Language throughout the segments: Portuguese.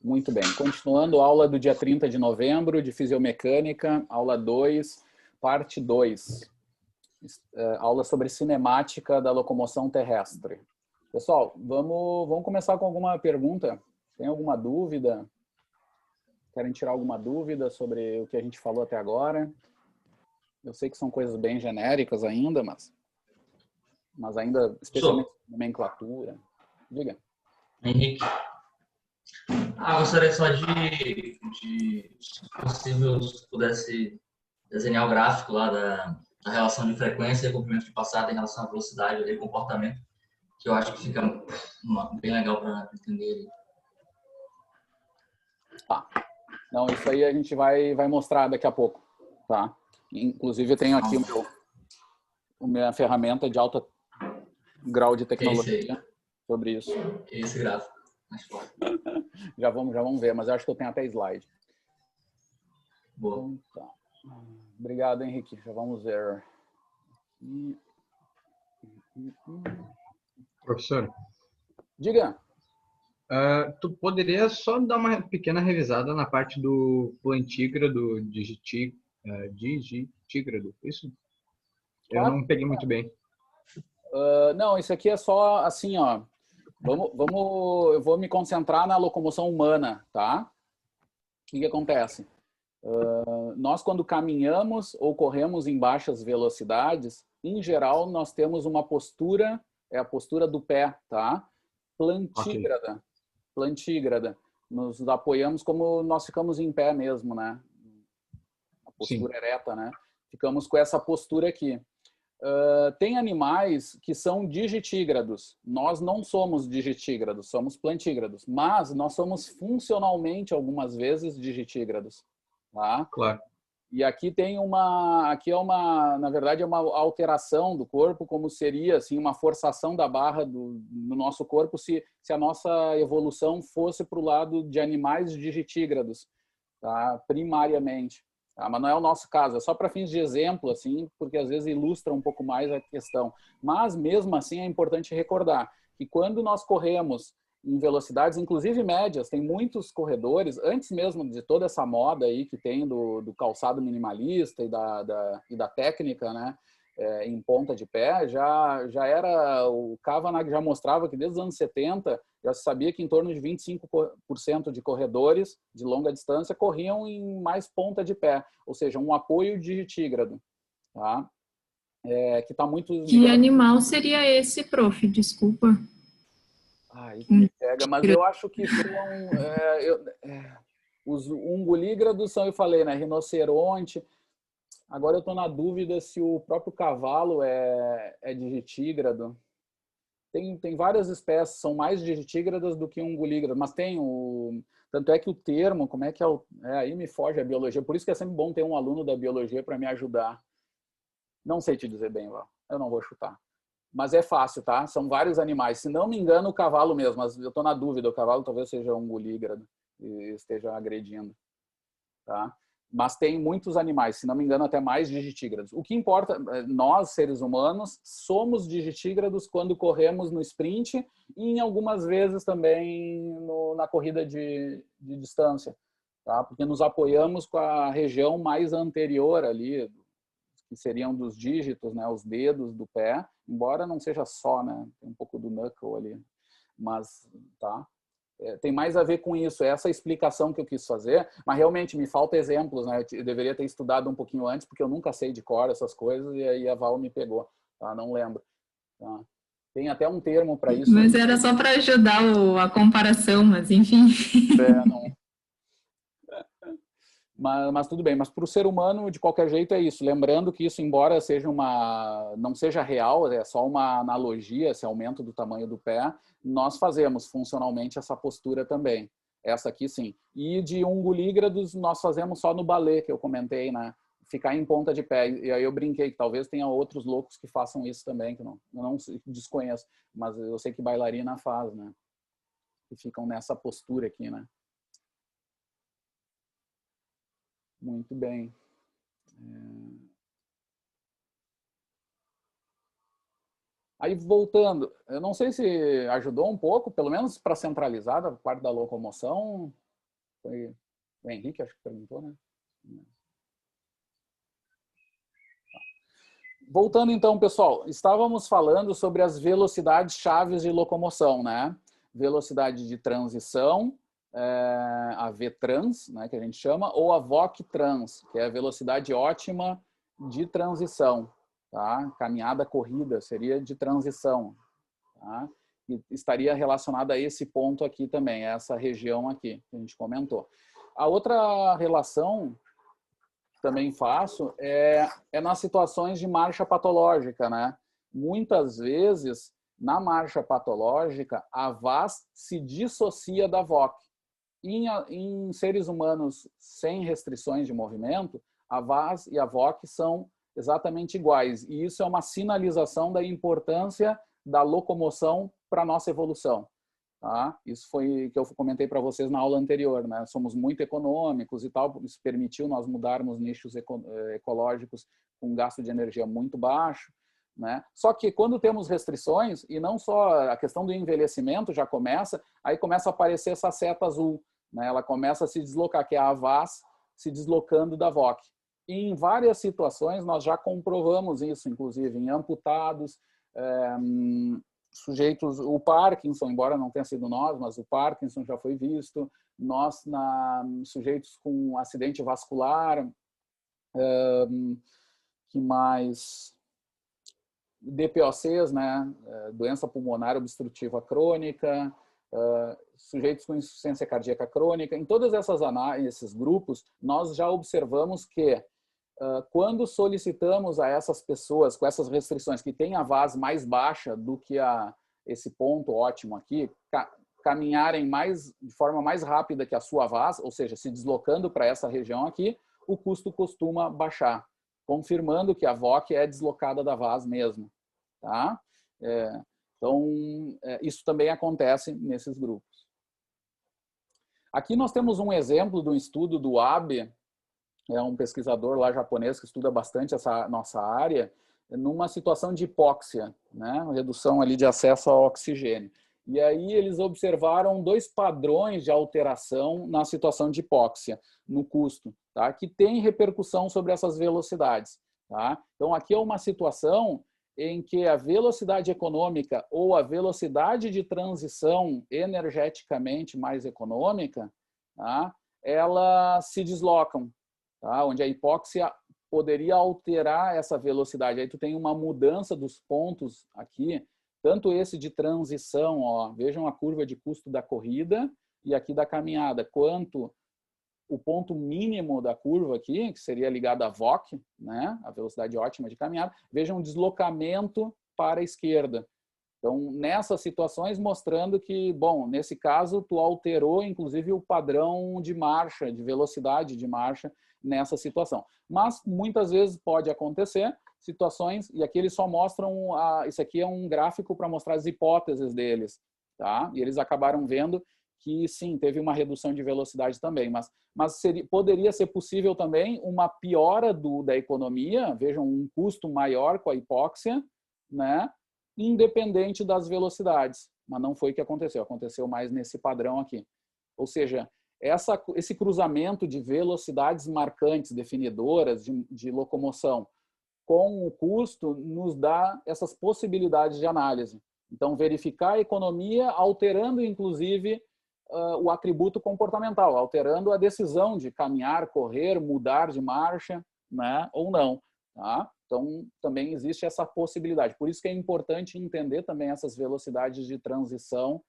Muito bem. Continuando a aula do dia 30 de novembro de Fisiomecânica, aula 2, parte 2. Aula sobre cinemática da locomoção terrestre. Pessoal, vamos começar com alguma pergunta? Tem alguma dúvida? Querem tirar alguma dúvida sobre o que a gente falou até agora? Eu sei que são coisas bem genéricas ainda, mas ainda, especialmente nomenclatura. Diga. Henrique. Gostaria só de se possível, se pudesse desenhar o gráfico lá da relação de frequência e comprimento de passada em relação à velocidade e comportamento, que eu acho que fica bem legal para entender. Tá. Não, isso aí a gente vai mostrar daqui a pouco, tá? Inclusive eu tenho aqui a minha ferramenta de alto grau de tecnologia sobre isso. Esse gráfico. Já vamos ver, mas eu acho que eu tenho até slide. Boa. Então, tá. Obrigado, Henrique. Já vamos ver. Professor. Diga. Tu poderia só dar uma pequena revisada na parte do plantígrado, digitígrado, isso? Claro. Eu não peguei muito bem. Não, isso aqui é só assim, ó. Eu vou me concentrar na locomoção humana, tá? O que acontece? Nós, quando caminhamos ou corremos em baixas velocidades, em geral, nós temos uma postura, é a postura do pé, tá? Plantígrada. Okay. Plantígrada. Nos apoiamos como nós ficamos em pé mesmo, né? A postura ereta, né? Ficamos com essa postura aqui. Tem animais que são digitígrados. Nós não somos digitígrados, somos plantígrados. Mas nós somos funcionalmente, algumas vezes, digitígrados. Tá? Claro. E aqui na verdade, é uma alteração do corpo, como seria assim, uma forçação da barra no nosso corpo se a nossa evolução fosse para o lado de animais digitígrados, tá? Primariamente. Tá? Mas não é o nosso caso, é só para fins de exemplo, assim, porque às vezes ilustra um pouco mais a questão. Mas, mesmo assim, é importante recordar que quando nós corremos em velocidades, inclusive médias, tem muitos corredores, antes mesmo de toda essa moda aí que tem do calçado minimalista e da técnica, né, em ponta de pé, já era, o Kavanagh já mostrava que desde os anos 70 já se sabia que em torno de 25% de corredores de longa distância corriam em mais ponta de pé, ou seja, um apoio digitígrado, tá? Que está muito... Que animal seria esse, prof? Desculpa. Isso me pega, mas eu acho que são os ungulígrados são, eu falei, né, rinoceronte. Agora eu estou na dúvida se o próprio cavalo é digitígrado. Tem várias espécies, são mais digitígradas do que ungulígrados, mas tem tanto é que o termo, como é que aí me foge a biologia, por isso que é sempre bom ter um aluno da biologia para me ajudar. Não sei te dizer bem, Val, eu não vou chutar. Mas é fácil, tá? São vários animais. Se não me engano, o cavalo mesmo, mas eu estou na dúvida. O cavalo talvez seja um ungulígrado e esteja agredindo, tá? Mas tem muitos animais, se não me engano, até mais digitígrados. O que importa, nós, seres humanos, somos digitígrados quando corremos no sprint e em algumas vezes também na corrida de distância, tá? Porque nos apoiamos com a região mais anterior ali, que seriam dos dígitos, né, os dedos do pé, embora não seja só, né, tem um pouco do knuckle ali, mas tá, tem mais a ver com isso, é essa explicação que eu quis fazer, mas realmente me falta exemplos, né, eu deveria ter estudado um pouquinho antes, porque eu nunca sei de cor essas coisas, e aí a Val me pegou, tá, não lembro, tá. Tem até um termo para isso. Mas era só para ajudar a comparação, mas enfim. Não. Mas tudo bem, mas para o ser humano, de qualquer jeito, é isso. Lembrando que isso, embora não seja real, é só uma analogia, esse aumento do tamanho do pé, nós fazemos funcionalmente essa postura também. Essa aqui, sim. E de ungulígrados, nós fazemos só no balé, que eu comentei, né? Ficar em ponta de pé. E aí eu brinquei que talvez tenha outros loucos que façam isso também, que eu não desconheço, mas eu sei que bailarina faz, né? Que ficam nessa postura aqui, né? Muito bem. Aí, voltando, eu não sei se ajudou um pouco, pelo menos para centralizar a parte da locomoção. Foi o Henrique, acho que perguntou, né? Voltando então, pessoal, estávamos falando sobre as velocidades chaves de locomoção, né? Velocidade de transição, a VTrans, né, que a gente chama, ou a VOC-trans, que é a velocidade ótima de transição, tá? Caminhada, corrida, seria de transição, tá? E estaria relacionada a esse ponto aqui também, essa região aqui que a gente comentou. A outra relação também faço é nas situações de marcha patológica, né? Muitas vezes, na marcha patológica, a VAS se dissocia da VOC. Em seres humanos sem restrições de movimento, a VAS e a VOC são exatamente iguais. E isso é uma sinalização da importância da locomoção para a nossa evolução. Tá? Isso foi que eu comentei para vocês na aula anterior, né? Somos muito econômicos e tal, isso permitiu nós mudarmos nichos ecológicos com gasto de energia muito baixo, né? Só que quando temos restrições, e não só a questão do envelhecimento já começa, aí começa a aparecer essa seta azul, né? Ela começa a se deslocar, que é a VAS se deslocando da VOC. E em várias situações nós já comprovamos isso, inclusive em amputados, sujeitos, o Parkinson, embora não tenha sido nós, mas o Parkinson já foi visto, nós sujeitos com acidente vascular, que mais? DPOCs, né? Doença pulmonar obstrutiva crônica, sujeitos com insuficiência cardíaca crônica. Em todas essas análises, esses grupos, nós já observamos que quando solicitamos a essas pessoas com essas restrições que têm a VAS mais baixa do que esse ponto ótimo aqui, caminharem de forma mais rápida que a sua VAS, ou seja, se deslocando para essa região aqui, o custo costuma baixar, confirmando que a VOC é deslocada da VAS mesmo. Tá? Então, isso também acontece nesses grupos. Aqui nós temos um exemplo de um estudo do Abe, é um pesquisador lá japonês que estuda bastante essa nossa área, numa situação de hipóxia, né? Redução ali de acesso ao oxigênio. E aí eles observaram 2 padrões de alteração na situação de hipóxia, no custo, tá? Que tem repercussão sobre essas velocidades. Tá? Então aqui é uma situação em que a velocidade econômica ou a velocidade de transição energeticamente mais econômica, tá? Elas se deslocam. Tá? Onde a hipóxia poderia alterar essa velocidade. Aí tu tem uma mudança dos pontos aqui, tanto esse de transição, ó, vejam a curva de custo da corrida e aqui da caminhada, quanto o ponto mínimo da curva aqui, que seria ligado à VOC, né, a velocidade ótima de caminhada, vejam um deslocamento para a esquerda. Então, nessas situações, mostrando que, bom, nesse caso, tu alterou, inclusive, o padrão de marcha, de velocidade de marcha nessa situação. Mas, muitas vezes, pode acontecer situações, e aqui eles só mostram, isso aqui é um gráfico para mostrar as hipóteses deles, tá? E eles acabaram vendo que, sim, teve uma redução de velocidade também, mas poderia ser possível também uma piora da economia, vejam, um custo maior com a hipóxia, né? Independente das velocidades, mas não foi o que aconteceu, aconteceu mais nesse padrão aqui. Ou seja, esse cruzamento de velocidades marcantes, definidoras de locomoção, com o custo, nos dá essas possibilidades de análise. Então, verificar a economia, alterando, inclusive, o atributo comportamental, alterando a decisão de caminhar, correr, mudar de marcha, né, ou não. Tá? Então, também existe essa possibilidade. Por isso que é importante entender também essas velocidades de transição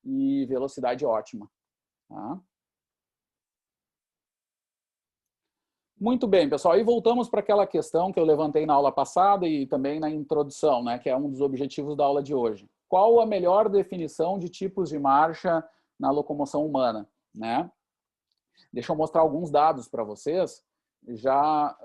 e velocidade ótima. Tá? Muito bem, pessoal. E voltamos para aquela questão que eu levantei na aula passada e também na introdução, né, que é um dos objetivos da aula de hoje. Qual a melhor definição de tipos de marcha na locomoção humana? Né? Deixa eu mostrar alguns dados para vocês, já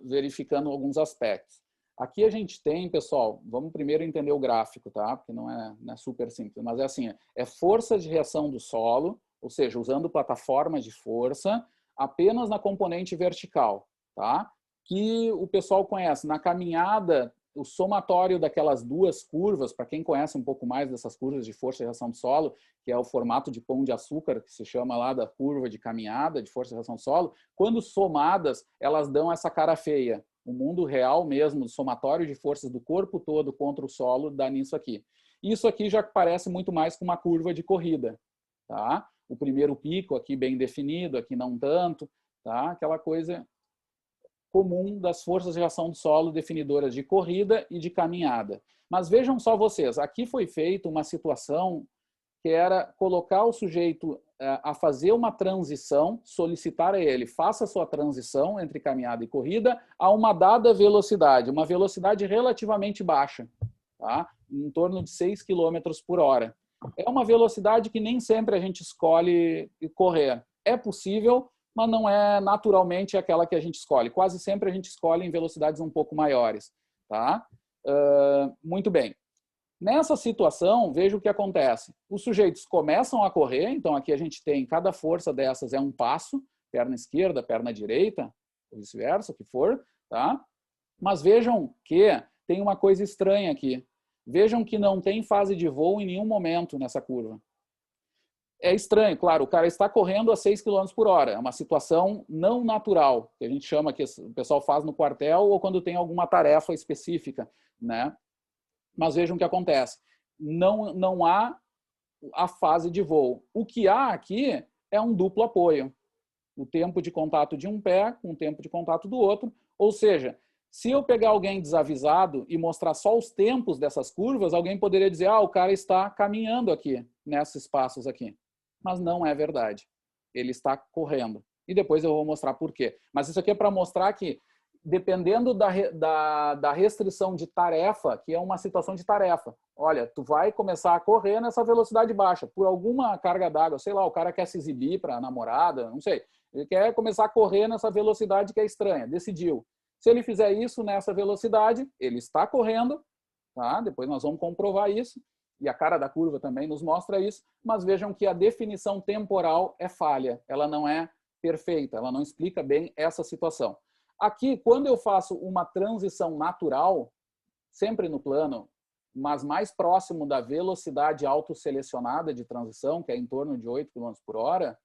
verificando alguns aspectos. Aqui a gente tem, pessoal, vamos primeiro entender o gráfico, tá? Porque não é super simples, mas é assim, é força de reação do solo, ou seja, usando plataformas de força, apenas na componente vertical, tá? Que o pessoal conhece. Na caminhada, o somatório daquelas duas curvas, para quem conhece um pouco mais dessas curvas de força e reação do solo, que é o formato de pão de açúcar, que se chama lá da curva de caminhada de força e reação do solo, quando somadas, elas dão essa cara feia. O mundo real mesmo, o somatório de forças do corpo todo contra o solo, dá nisso aqui. Isso aqui já parece muito mais com uma curva de corrida, tá? O primeiro pico aqui bem definido, aqui não tanto, tá? Aquela coisa comum das forças de reação do solo definidoras de corrida e de caminhada. Mas vejam só vocês, aqui foi feita uma situação que era colocar o sujeito a fazer uma transição, solicitar a ele, faça a sua transição entre caminhada e corrida a uma dada velocidade, uma velocidade relativamente baixa, tá? Em torno de 6 km por hora. É uma velocidade que nem sempre a gente escolhe correr. É possível, mas não é naturalmente aquela que a gente escolhe. Quase sempre a gente escolhe em velocidades um pouco maiores. Tá? Muito bem. Nessa situação, veja o que acontece. Os sujeitos começam a correr, então aqui a gente tem, cada força dessas é um passo, perna esquerda, perna direita, ou vice-versa, o que for. Tá? Mas vejam que tem uma coisa estranha aqui. Vejam que não tem fase de voo em nenhum momento nessa curva. É estranho, claro, o cara está correndo a 6 km por hora. É uma situação não natural, que a gente chama, que o pessoal faz no quartel ou quando tem alguma tarefa específica, né? Mas vejam o que acontece. Não há a fase de voo. O que há aqui é um duplo apoio. O tempo de contato de um pé com o tempo de contato do outro. Ou seja, se eu pegar alguém desavisado e mostrar só os tempos dessas curvas, alguém poderia dizer, o cara está caminhando aqui, nesses passos aqui. Mas não é verdade. Ele está correndo. E depois eu vou mostrar por quê. Mas isso aqui é para mostrar que, dependendo da restrição de tarefa, que é uma situação de tarefa, olha, tu vai começar a correr nessa velocidade baixa, por alguma carga d'água, sei lá, o cara quer se exibir para a namorada, não sei. Ele quer começar a correr nessa velocidade que é estranha, decidiu. Se ele fizer isso nessa velocidade, ele está correndo, tá? Depois nós vamos comprovar isso, e a cara da curva também nos mostra isso, mas vejam que a definição temporal é falha, ela não é perfeita, ela não explica bem essa situação. Aqui, quando eu faço uma transição natural, sempre no plano, mas mais próximo da velocidade autoselecionada de transição, que é em torno de 8 km por hora,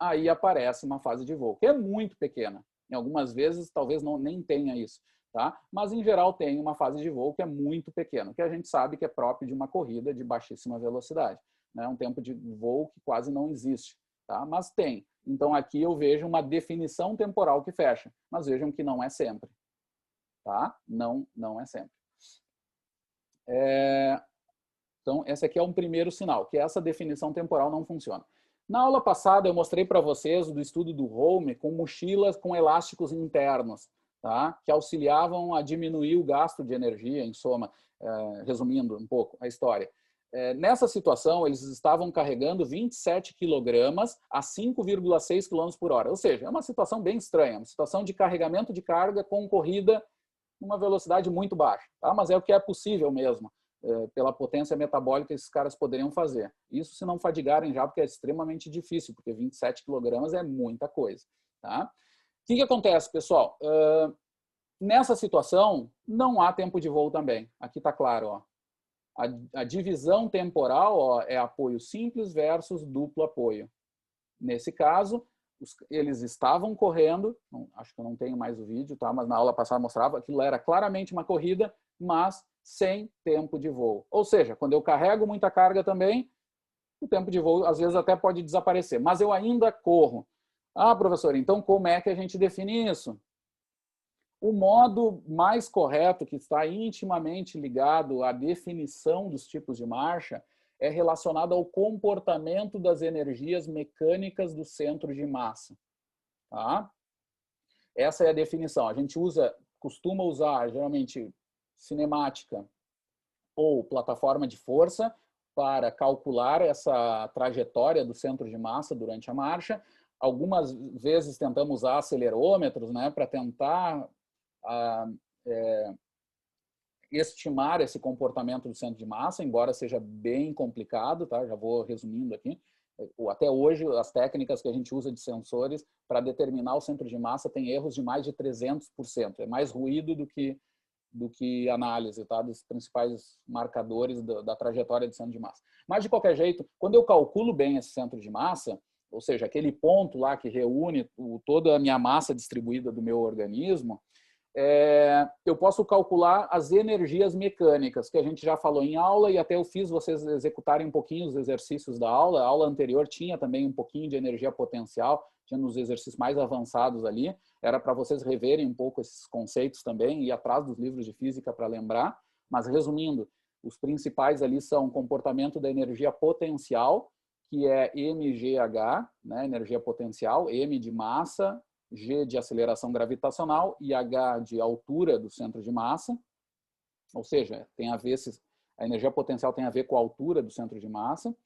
aí aparece uma fase de voo, que é muito pequena. Em algumas vezes, talvez nem tenha isso, tá? Mas, em geral, tem uma fase de voo que é muito pequena, que a gente sabe que é próprio de uma corrida de baixíssima velocidade. Né? Um tempo de voo que quase não existe, tá? Mas tem. Então, aqui eu vejo uma definição temporal que fecha, mas vejam que não é sempre. Tá? Não é sempre. Então, esse aqui é um primeiro sinal, que essa definição temporal não funciona. Na aula passada, eu mostrei para vocês do estudo do Holme com mochilas com elásticos internos, tá? Que auxiliavam a diminuir o gasto de energia, em soma, resumindo um pouco a história. Nessa situação, eles estavam carregando 27 quilogramas a 5,6 km por hora. Ou seja, é uma situação bem estranha, uma situação de carregamento de carga com corrida numa velocidade muito baixa. Tá? Mas é o que é possível mesmo. Pela potência metabólica que esses caras poderiam fazer. Isso se não fadigarem já, porque é extremamente difícil, porque 27 kg é muita coisa. Tá? O que acontece, pessoal? Nessa situação, não há tempo de voo também. Aqui está claro. Ó. A divisão temporal, ó, é apoio simples versus duplo apoio. Nesse caso, eles estavam correndo, acho que eu não tenho mais o vídeo, tá? Mas na aula passada mostrava, aquilo era claramente uma corrida, mas sem tempo de voo. Ou seja, quando eu carrego muita carga também, o tempo de voo às vezes até pode desaparecer, mas eu ainda corro. Professor, então como é que a gente define isso? O modo mais correto, que está intimamente ligado à definição dos tipos de marcha, é relacionado ao comportamento das energias mecânicas do centro de massa. Tá? Essa é a definição. A gente costuma usar, geralmente, cinemática ou plataforma de força para calcular essa trajetória do centro de massa durante a marcha. Algumas vezes tentamos usar acelerômetros, né, para tentar estimar esse comportamento do centro de massa, embora seja bem complicado, tá? Já vou resumindo aqui. Até hoje, as técnicas que a gente usa de sensores para determinar o centro de massa tem erros de mais de 300%. É mais ruído do que do que análise, tá? Dos principais marcadores da trajetória de centro de massa. Mas, de qualquer jeito, quando eu calculo bem esse centro de massa, ou seja, aquele ponto lá que reúne toda a minha massa distribuída do meu organismo, eu posso calcular as energias mecânicas, que a gente já falou em aula, e até eu fiz vocês executarem um pouquinho os exercícios da aula. A aula anterior tinha também um pouquinho de energia potencial, tinha nos exercícios mais avançados ali, era para vocês reverem um pouco esses conceitos também, ir atrás dos livros de física para lembrar. Mas, resumindo, os principais ali são comportamento da energia potencial, que é mgh, né, energia potencial, m de massa, g de aceleração gravitacional e h de altura do centro de massa. Ou seja, tem a ver, a energia potencial tem a ver com a altura do centro de massa.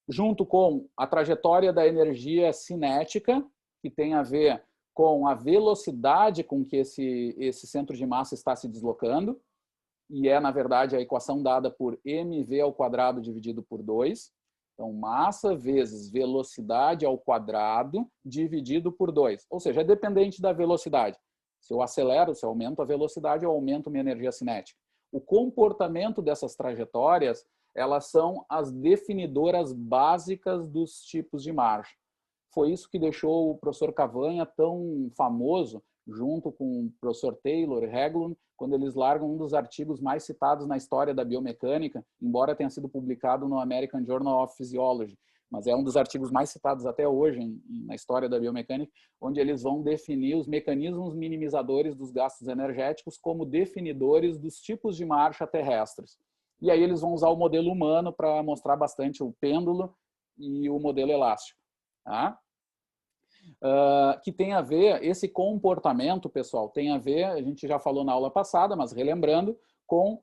Junto com a trajetória da energia cinética, que tem a ver com a velocidade com que esse centro de massa está se deslocando, e na verdade, a equação dada por mv² dividido por 2. Então, massa vezes velocidade ao quadrado dividido por 2. Ou seja, é dependente da velocidade. Se eu acelero, se eu aumento a velocidade, eu aumento minha energia cinética. O comportamento dessas trajetórias, elas são as definidoras básicas dos tipos de marcha. Foi isso que deixou o professor Cavanha tão famoso, junto com o professor Taylor e Haglund, quando eles largam um dos artigos mais citados na história da biomecânica, embora tenha sido publicado no American Journal of Physiology, mas é um dos artigos mais citados até hoje na história da biomecânica, onde eles vão definir os mecanismos minimizadores dos gastos energéticos como definidores dos tipos de marcha terrestres. E aí eles vão usar o modelo humano para mostrar bastante o pêndulo e o modelo elástico. Tá? Que tem a ver, esse comportamento, pessoal, tem a ver, a gente já falou na aula passada, mas relembrando, com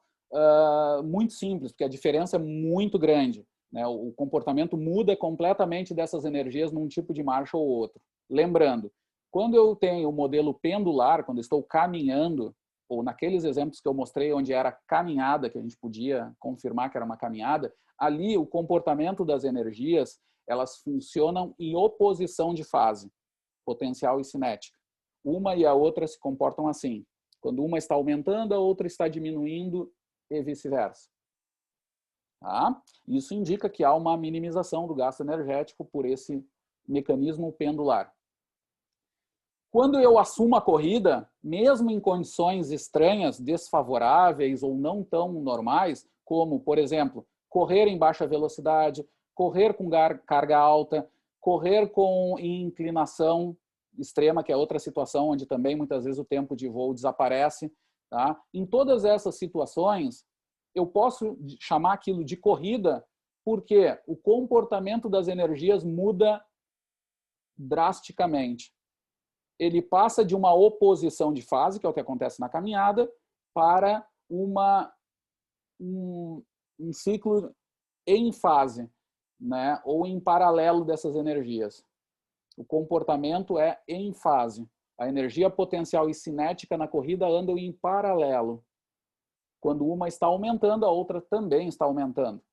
muito simples, porque a diferença é muito grande, né? O comportamento muda completamente dessas energias num tipo de marcha ou outro. Lembrando, quando eu tenho o modelo pendular, quando eu estou caminhando, ou naqueles exemplos que eu mostrei onde era caminhada, que a gente podia confirmar que era uma caminhada, ali o comportamento das energias, elas funcionam em oposição de fase, potencial e cinética. Uma e a outra se comportam assim. Quando uma está aumentando, a outra está diminuindo e vice-versa. Tá? Isso indica que há uma minimização do gasto energético por esse mecanismo pendular. Quando eu assumo a corrida, mesmo em condições estranhas, desfavoráveis ou não tão normais, como, por exemplo, correr em baixa velocidade, correr com carga alta, correr com inclinação extrema, que é outra situação onde também muitas vezes o tempo de voo desaparece. Tá? Em todas essas situações, eu posso chamar aquilo de corrida porque o comportamento das energias muda drasticamente. Ele passa de uma oposição de fase, que é o que acontece na caminhada, para um ciclo em fase, né? Ou em paralelo dessas energias. O comportamento é em fase. A energia potencial e cinética na corrida andam em paralelo. Quando uma está aumentando, a outra também está aumentando.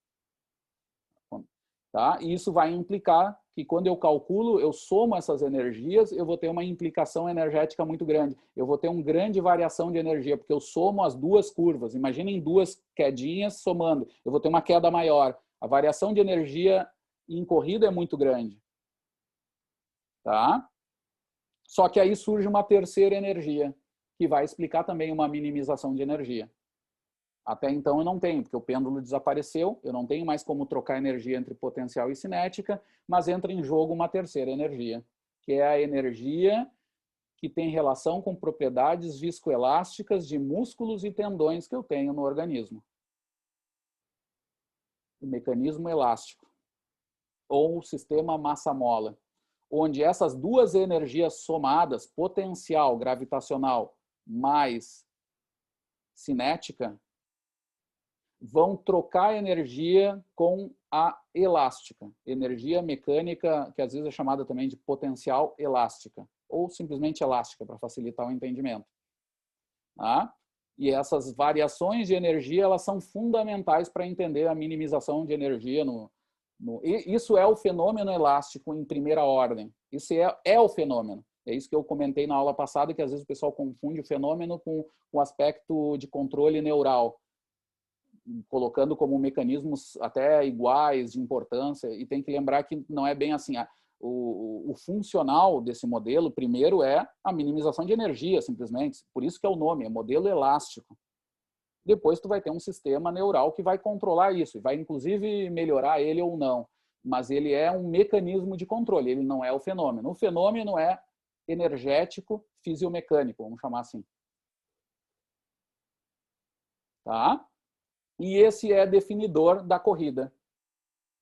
Tá? E isso vai implicar que quando eu calculo, eu somo essas energias, eu vou ter uma implicação energética muito grande. Eu vou ter uma grande variação de energia, porque eu somo as duas curvas. Imaginem duas quedinhas somando. Eu vou ter uma queda maior. A variação de energia em corrida é muito grande. Tá? Só que aí surge uma terceira energia, que vai explicar também uma minimização de energia. Até então eu não tenho, porque o pêndulo desapareceu, eu não tenho mais como trocar energia entre potencial e cinética, mas entra em jogo uma terceira energia, que é a energia que tem relação com propriedades viscoelásticas de músculos e tendões que eu tenho no organismo. O mecanismo elástico, ou o sistema massa-mola, onde essas duas energias somadas, potencial gravitacional mais cinética, vão trocar energia com a elástica, energia mecânica, que às vezes é chamada também de potencial elástica, ou simplesmente elástica, para facilitar o entendimento. Tá? E essas variações de energia, elas são fundamentais para entender a minimização de energia. Isso é o fenômeno elástico em primeira ordem. Isso é o fenômeno. É isso que eu comentei na aula passada, que às vezes o pessoal confunde o fenômeno com o aspecto de controle neural, colocando como mecanismos até iguais de importância, e tem que lembrar que não é bem assim. O funcional desse modelo, primeiro, é a minimização de energia, simplesmente. Por isso que é o nome, é modelo elástico. Depois tu vai ter um sistema neural que vai controlar isso, e vai inclusive melhorar ele ou não. Mas ele é um mecanismo de controle, ele não é o fenômeno. O fenômeno é energético, fisiomecânico, vamos chamar assim. Tá? E esse é definidor da corrida.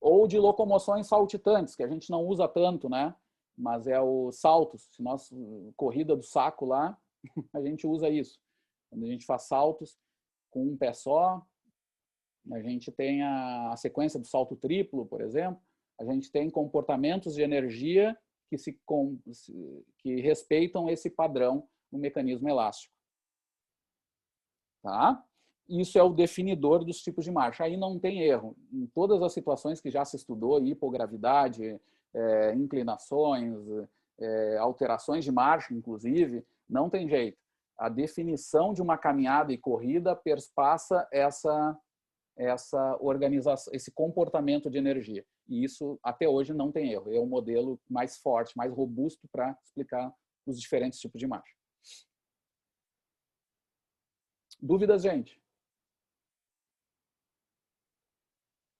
Ou de locomoções saltitantes, que a gente não usa tanto, né? Mas é o saltos. Se nós, corrida do saco lá, a gente usa isso. Quando a gente faz saltos com um pé só, a gente tem a sequência do salto triplo, por exemplo. A gente tem comportamentos de energia que respeitam esse padrão no mecanismo elástico. Tá? Isso é o definidor dos tipos de marcha. Aí não tem erro. Em todas as situações que já se estudou, hipogravidade, inclinações, alterações de marcha, inclusive, não tem jeito. A definição de uma caminhada e corrida perspassa essa organização, esse comportamento de energia. E isso, até hoje, não tem erro. É um modelo mais forte, mais robusto para explicar os diferentes tipos de marcha. Dúvidas, gente?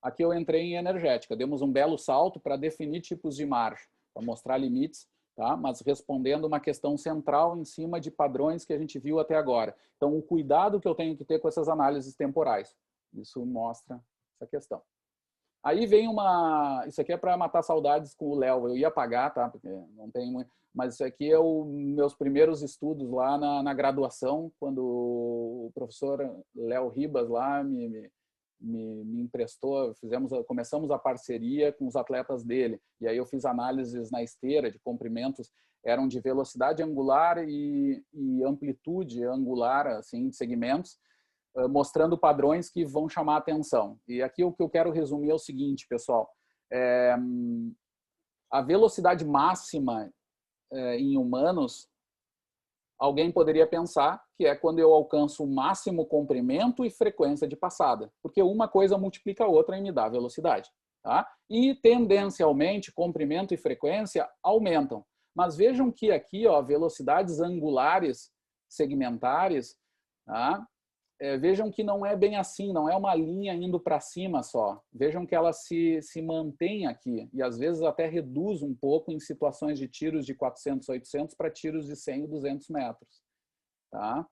Aqui eu entrei em energética. Demos um belo salto para definir tipos de marcha, para mostrar limites, tá? Mas respondendo uma questão central em cima de padrões que a gente viu até agora. Então, o cuidado que eu tenho que ter com essas análises temporais. Isso mostra essa questão. Aí vem uma... Isso aqui é para matar saudades com o Léo. Eu ia apagar, tá? Porque não tem muito... Mas isso aqui é meus primeiros estudos lá na graduação, quando o professor Léo Ribas lá me emprestou, começamos a parceria com os atletas dele. E aí eu fiz análises na esteira de comprimentos, eram de velocidade angular e amplitude angular, assim, de segmentos, mostrando padrões que vão chamar a atenção. E aqui o que eu quero resumir é o seguinte, pessoal. A velocidade máxima em humanos, alguém poderia pensar que é quando eu alcanço o máximo comprimento e frequência de passada, porque uma coisa multiplica a outra e me dá velocidade. Tá? E, tendencialmente, comprimento e frequência aumentam. Mas vejam que aqui, ó, velocidades angulares segmentares, tá? Vejam que não é bem assim, não é uma linha indo para cima só. Vejam que ela se mantém aqui e às vezes até reduz um pouco em situações de tiros de 400, 800 para tiros de 100 e 200 metros. Tá?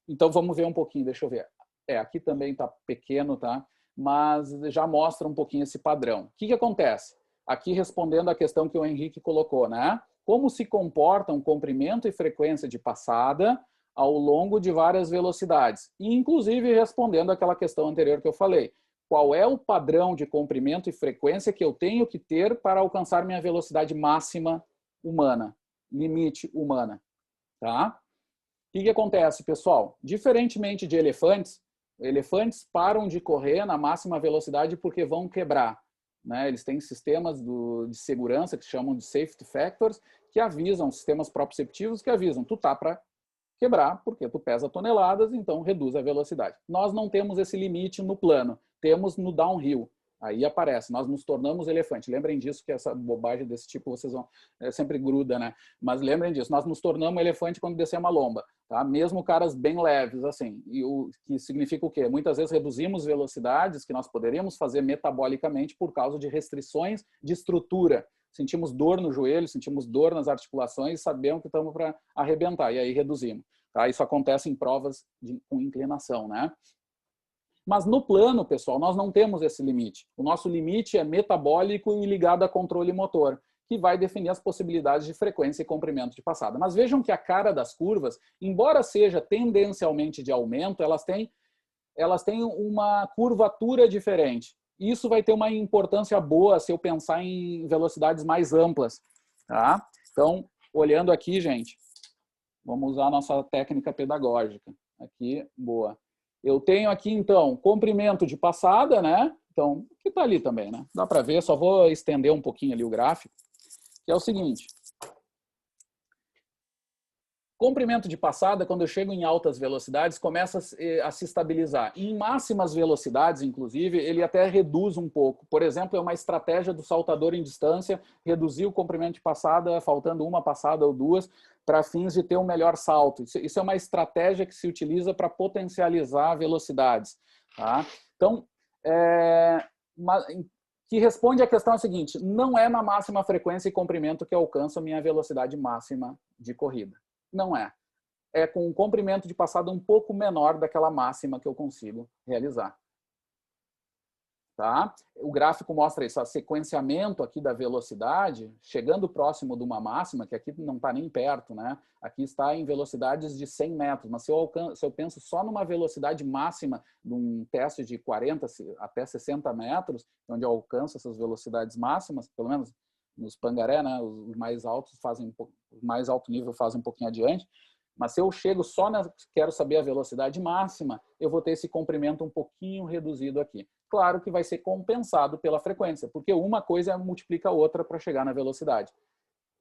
Então vamos ver um pouquinho, deixa eu ver. Aqui também está pequeno, tá? Mas já mostra um pouquinho esse padrão. O que acontece? Aqui respondendo a questão que o Henrique colocou, né? Como se comportam comprimento e frequência de passada ao longo de várias velocidades. E, inclusive, respondendo àquela questão anterior que eu falei. Qual é o padrão de comprimento e frequência que eu tenho que ter para alcançar minha velocidade máxima humana, limite humana? Tá? O que acontece, pessoal? Diferentemente de elefantes param de correr na máxima velocidade porque vão quebrar. Né? Eles têm sistemas de segurança que se chamam de safety factors, que avisam, sistemas proprioceptivos que avisam, tu tá para quebrar, porque tu pesa toneladas, então reduz a velocidade. Nós não temos esse limite no plano, temos no downhill. Aí aparece, nós nos tornamos elefante. Lembrem disso, que essa bobagem desse tipo vocês vão sempre gruda, né? Mas lembrem disso, nós nos tornamos elefante quando descemos a lomba, tá? Mesmo caras bem leves, assim. E o que significa o quê? Muitas vezes reduzimos velocidades que nós poderíamos fazer metabolicamente por causa de restrições de estrutura. Sentimos dor no joelho, sentimos dor nas articulações, sabemos que estamos para arrebentar, e aí reduzimos. Tá? Isso acontece em provas com inclinação, né? Mas no plano, pessoal, nós não temos esse limite. O nosso limite é metabólico e ligado a controle motor, que vai definir as possibilidades de frequência e comprimento de passada. Mas vejam que a cara das curvas, embora seja tendencialmente de aumento, elas têm uma curvatura diferente. Isso vai ter uma importância boa se eu pensar em velocidades mais amplas. Tá? Então, olhando aqui, gente, vamos usar a nossa técnica pedagógica. Aqui, boa. Eu tenho aqui, então, comprimento de passada, né? Então, que está ali também, né? Dá para ver, só vou estender um pouquinho ali o gráfico, que é o seguinte. Comprimento de passada, quando eu chego em altas velocidades, começa a se estabilizar. Em máximas velocidades, inclusive, ele até reduz um pouco. Por exemplo, é uma estratégia do saltador em distância, reduzir o comprimento de passada, faltando uma passada ou duas, para fins de ter um melhor salto. Isso é uma estratégia que se utiliza para potencializar velocidades. Tá? Então, que responde à questão seguinte: não é na máxima frequência e comprimento que eu alcanço a minha velocidade máxima de corrida. Não é. É com um comprimento de passada um pouco menor daquela máxima que eu consigo realizar. Tá? O gráfico mostra isso, o sequenciamento aqui da velocidade, chegando próximo de uma máxima, que aqui não está nem perto, né? Aqui está em velocidades de 100 metros, mas se eu penso só numa velocidade máxima de um teste de 40 até 60 metros, onde eu alcanço essas velocidades máximas, pelo menos nos Pangaré, né? Os mais altos fazem o mais alto nível fazem um pouquinho adiante, mas se eu chego só quero saber a velocidade máxima, eu vou ter esse comprimento um pouquinho reduzido aqui. Claro que vai ser compensado pela frequência, porque uma coisa multiplica a outra para chegar na velocidade.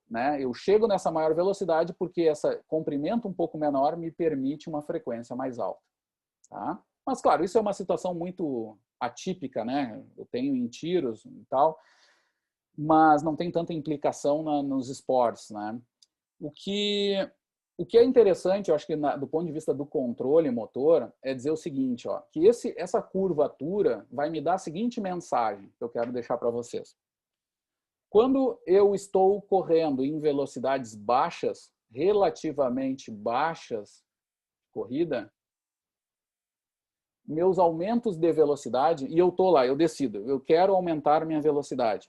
Né? Eu chego nessa maior velocidade porque esse comprimento um pouco menor me permite uma frequência mais alta. Tá? Mas, claro, isso é uma situação muito atípica, né? Eu tenho em tiros e tal, mas não tem tanta implicação nos esportes. Né? O que é interessante, eu acho que do ponto de vista do controle motor, é dizer o seguinte, ó, que essa curvatura vai me dar a seguinte mensagem que eu quero deixar para vocês. Quando eu estou correndo em velocidades baixas, relativamente baixas, corrida, meus aumentos de velocidade, e eu estou lá, eu decido, eu quero aumentar minha velocidade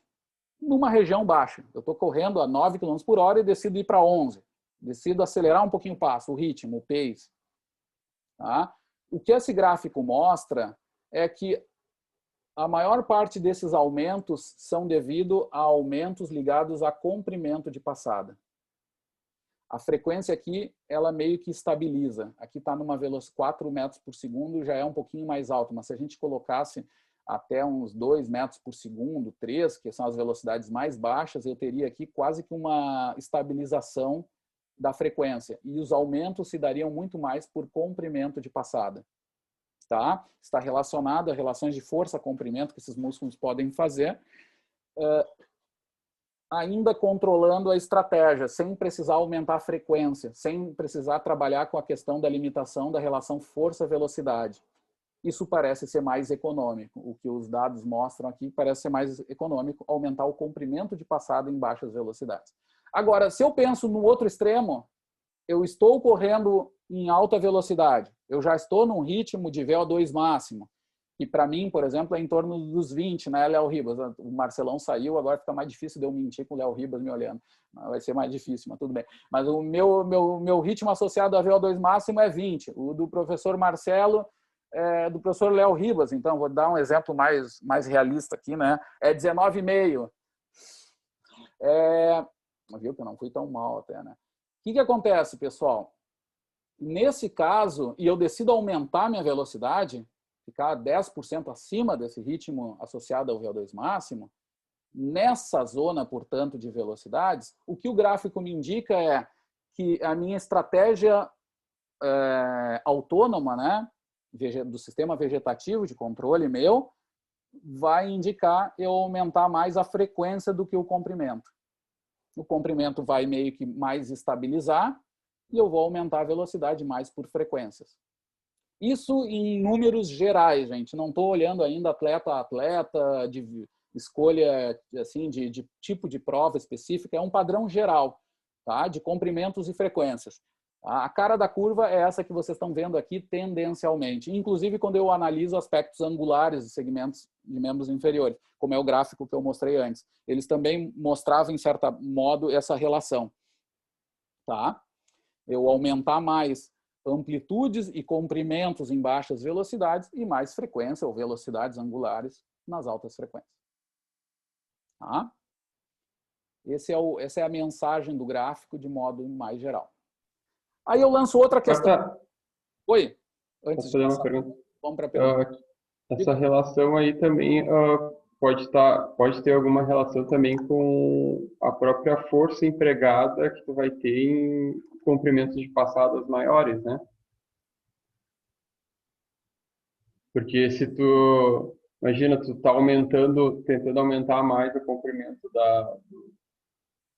numa região baixa. Eu estou correndo a 9 km por hora e decido ir para 11. Decido acelerar um pouquinho o passo, o ritmo, o pace. Tá? O que esse gráfico mostra é que a maior parte desses aumentos são devido a aumentos ligados a comprimento de passada. A frequência aqui, ela meio que estabiliza. Aqui está numa velocidade 4 metros por segundo, já é um pouquinho mais alto, mas se a gente colocasse até uns 2 metros por segundo, 3, que são as velocidades mais baixas, eu teria aqui quase que uma estabilização da frequência. E os aumentos se dariam muito mais por comprimento de passada. Tá? Está relacionado a relações de força-comprimento que esses músculos podem fazer, ainda controlando a estratégia, sem precisar aumentar a frequência, sem precisar trabalhar com a questão da limitação da relação força-velocidade. Isso parece ser mais econômico. O que os dados mostram aqui parece ser mais econômico, aumentar o comprimento de passada em baixas velocidades. Agora, se eu penso no outro extremo, eu estou correndo em alta velocidade, eu já estou num ritmo de VO2 máximo, que para mim, por exemplo, é em torno dos 20, né, Léo Ribas? O Marcelão saiu, agora fica mais difícil de eu mentir com o Léo Ribas me olhando. Vai ser mais difícil, mas tudo bem. Mas o meu ritmo associado a VO2 máximo é 20. O do professor Marcelo é do professor Léo Ribas, então vou dar um exemplo mais realista aqui, né? É 19,5. Viu que eu não fui tão mal até, né? O que acontece, pessoal? Nesse caso, e eu decido aumentar minha velocidade, ficar 10% acima desse ritmo associado ao VO2 máximo, nessa zona, portanto, de velocidades, o que o gráfico me indica é que a minha estratégia autônoma, né, do sistema vegetativo de controle meu, vai indicar eu aumentar mais a frequência do que o comprimento. O comprimento vai meio que mais estabilizar e eu vou aumentar a velocidade mais por frequências. Isso em números gerais, gente. Não estou olhando ainda atleta a atleta, de escolha assim, de tipo de prova específica. É um padrão geral, tá? De comprimentos e frequências. A cara da curva é essa que vocês estão vendo aqui tendencialmente. Inclusive, quando eu analiso aspectos angulares de segmentos de membros inferiores, como é o gráfico que eu mostrei antes. Eles também mostravam, em certo modo, essa relação. Tá? Eu aumentar mais amplitudes e comprimentos em baixas velocidades e mais frequência ou velocidades angulares nas altas frequências. Tá? Essa é a mensagem do gráfico de modo mais geral. Aí eu lanço outra questão. Oi? Antes de uma pergunta. Vamos para a pergunta. Essa relação aí também pode ter alguma relação também com a própria força empregada que tu vai ter comprimentos de passadas maiores, né? Porque se tu, imagina, tu tá tentando aumentar mais o comprimento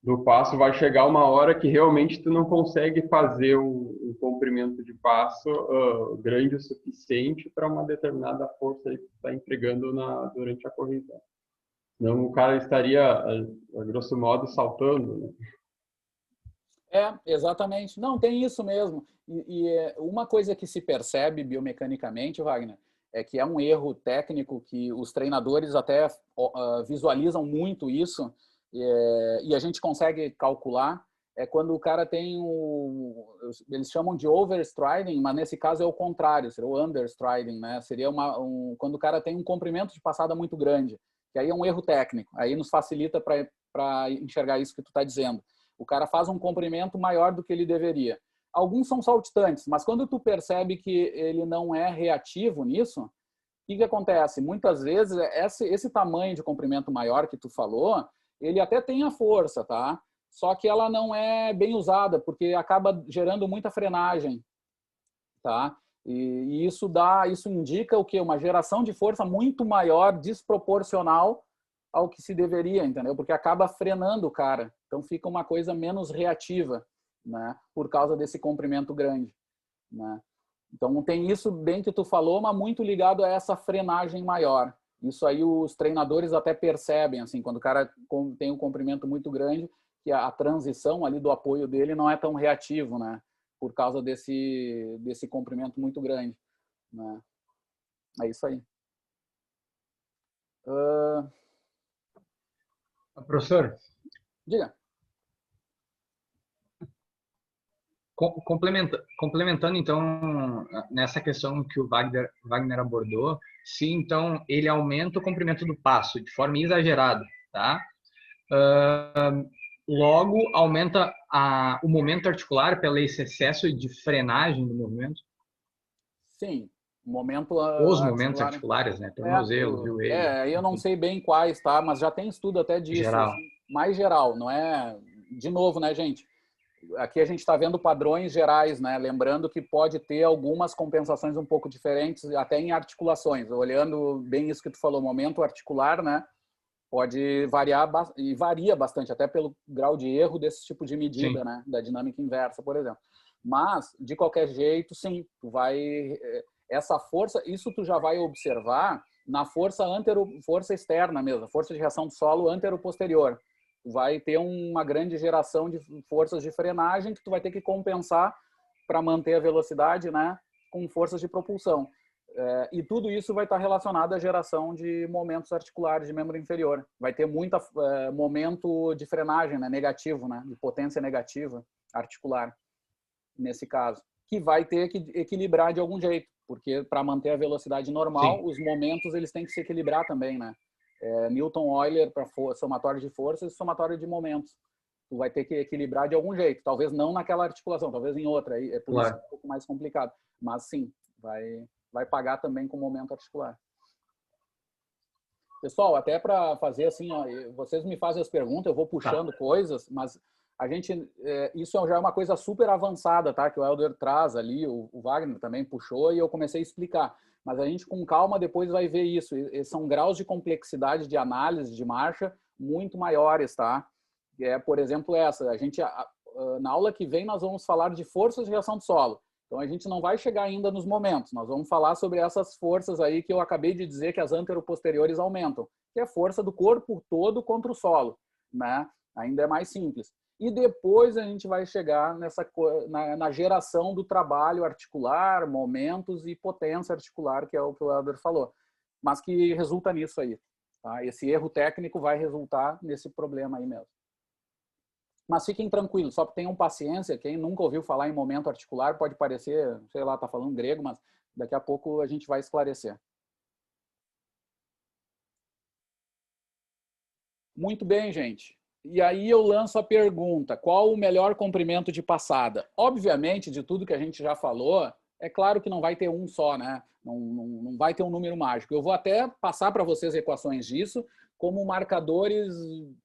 do passo, vai chegar uma hora que realmente tu não consegue fazer um comprimento de passo grande o suficiente para uma determinada força aí que tu está empregando durante a corrida. Senão o cara estaria, a grosso modo, saltando, né? Exatamente. Não, tem isso mesmo. Uma coisa que se percebe biomecanicamente, Wagner, é que é um erro técnico que os treinadores até visualizam muito isso, e a gente consegue calcular, é quando o cara tem eles chamam de overstriding, mas nesse caso é o contrário, seria o understriding, né? Seria quando o cara tem um comprimento de passada muito grande, que aí é um erro técnico, aí nos facilita para enxergar isso que tu está dizendo. O cara faz um comprimento maior do que ele deveria. Alguns são saltitantes, mas quando tu percebe que ele não é reativo nisso, o que acontece? Muitas vezes, esse tamanho de comprimento maior que tu falou, ele até tem a força, tá? Só que ela não é bem usada, porque acaba gerando muita frenagem, tá? E isso indica o quê? Uma geração de força muito maior, desproporcional ao que se deveria, entendeu? Porque acaba frenando o cara. Então fica uma coisa menos reativa, né? Por causa desse comprimento grande, né? Então tem isso bem que tu falou, mas muito ligado a essa frenagem maior. Isso aí os treinadores até percebem, assim, quando o cara tem um comprimento muito grande, que a transição ali do apoio dele não é tão reativo, né? Por causa desse comprimento muito grande, né? É isso aí. Professor, Diga. Complementando, então, nessa questão que o Wagner abordou, se, então, ele aumenta o comprimento do passo de forma exagerada, tá? Logo, aumenta o momento articular pelo esse excesso de frenagem do movimento? Sim. Os momentos articulares, né? Tornozelo, joelho. Eu não sei bem quais, tá? Mas já tem estudo até disso. Geral. Assim, mais geral, não é... De novo, né, gente? Aqui a gente está vendo padrões gerais, né? Lembrando que pode ter algumas compensações um pouco diferentes, até em articulações. Olhando bem isso que tu falou, momento articular, né? Pode variar e varia bastante, até pelo grau de erro desse tipo de medida, sim, né? Da dinâmica inversa, por exemplo. Mas, de qualquer jeito, sim, tu vai... Essa força, isso tu já vai observar na força externa mesmo, força de reação do solo antero-posterior. Vai ter uma grande geração de forças de frenagem que tu vai ter que compensar para manter a velocidade, né, com forças de propulsão. E tudo isso vai estar relacionado à geração de momentos articulares de membro inferior. Vai ter muito momento de frenagem, né, negativo, né, de potência negativa articular, nesse caso, que vai ter que equilibrar de algum jeito, porque para manter a velocidade normal, sim, os momentos eles têm que se equilibrar também, né? Newton-Euler para somatório de forças e somatório de momentos. Tu vai ter que equilibrar de algum jeito, talvez não naquela articulação, talvez em outra, é por claro. isso que é um pouco mais complicado, mas sim, vai pagar também com o momento articular. Pessoal, até para fazer assim, ó, vocês me fazem as perguntas, eu vou puxando coisas, mas a gente, isso já é uma coisa super avançada, tá? Que o Helder traz ali, o Wagner também puxou e eu comecei a explicar. Mas a gente com calma depois vai ver isso. São graus de complexidade de análise de marcha muito maiores, tá? Por exemplo, a gente, na aula que vem nós vamos falar de forças de reação do solo. Então a gente não vai chegar ainda nos momentos. Nós vamos falar sobre essas forças aí que eu acabei de dizer que as anteroposteriores aumentam, que é a força do corpo todo contra o solo, né? Ainda é mais simples. E depois a gente vai chegar na geração do trabalho articular, momentos e potência articular, que é o que o Helder falou. Mas que resulta nisso aí. Tá? Esse erro técnico vai resultar nesse problema aí mesmo. Mas fiquem tranquilos, só tenham paciência. Quem nunca ouviu falar em momento articular pode parecer, sei lá, tá falando grego, mas daqui a pouco a gente vai esclarecer. Muito bem, gente. E aí eu lanço a pergunta, qual o melhor comprimento de passada? Obviamente, de tudo que a gente já falou, é claro que não vai ter um só, né? Não vai ter um número mágico. Eu vou até passar para vocês equações disso como marcadores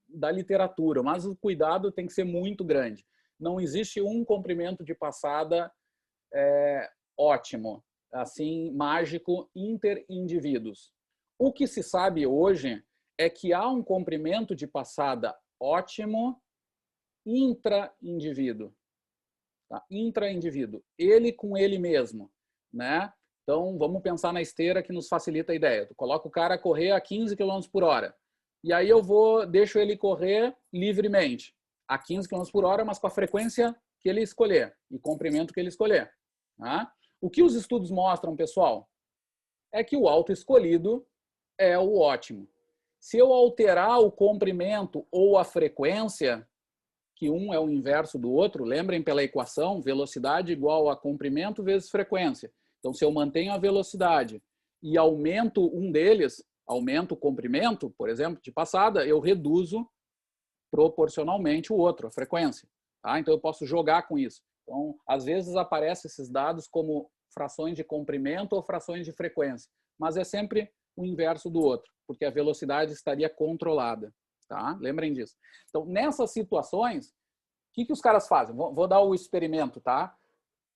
da literatura, mas o cuidado tem que ser muito grande. Não existe um comprimento de passada ótimo, assim, mágico, interindivíduos. O que se sabe hoje é que há um comprimento de passada ótimo intra-indivíduo. Tá? Intra-indivíduo. Ele com ele mesmo. Né? Então, vamos pensar na esteira que nos facilita a ideia. Tu coloca o cara a correr a 15 km por hora. E aí eu deixo ele correr livremente. A 15 km por hora, mas com a frequência que ele escolher. E comprimento que ele escolher. Tá? O que os estudos mostram, pessoal, é que o autoescolhido é o ótimo. Se eu alterar o comprimento ou a frequência, que um é o inverso do outro, lembrem pela equação, velocidade igual a comprimento vezes frequência. Então, se eu mantenho a velocidade e aumento um deles, aumento o comprimento, por exemplo, de passada, eu reduzo proporcionalmente o outro, a frequência. Tá? Então, eu posso jogar com isso. Então, às vezes aparecem esses dados como frações de comprimento ou frações de frequência, mas é sempre o inverso do outro, porque a velocidade estaria controlada. Tá? Lembrem disso. Então, nessas situações, o que os caras fazem? Vou dar o experimento, tá?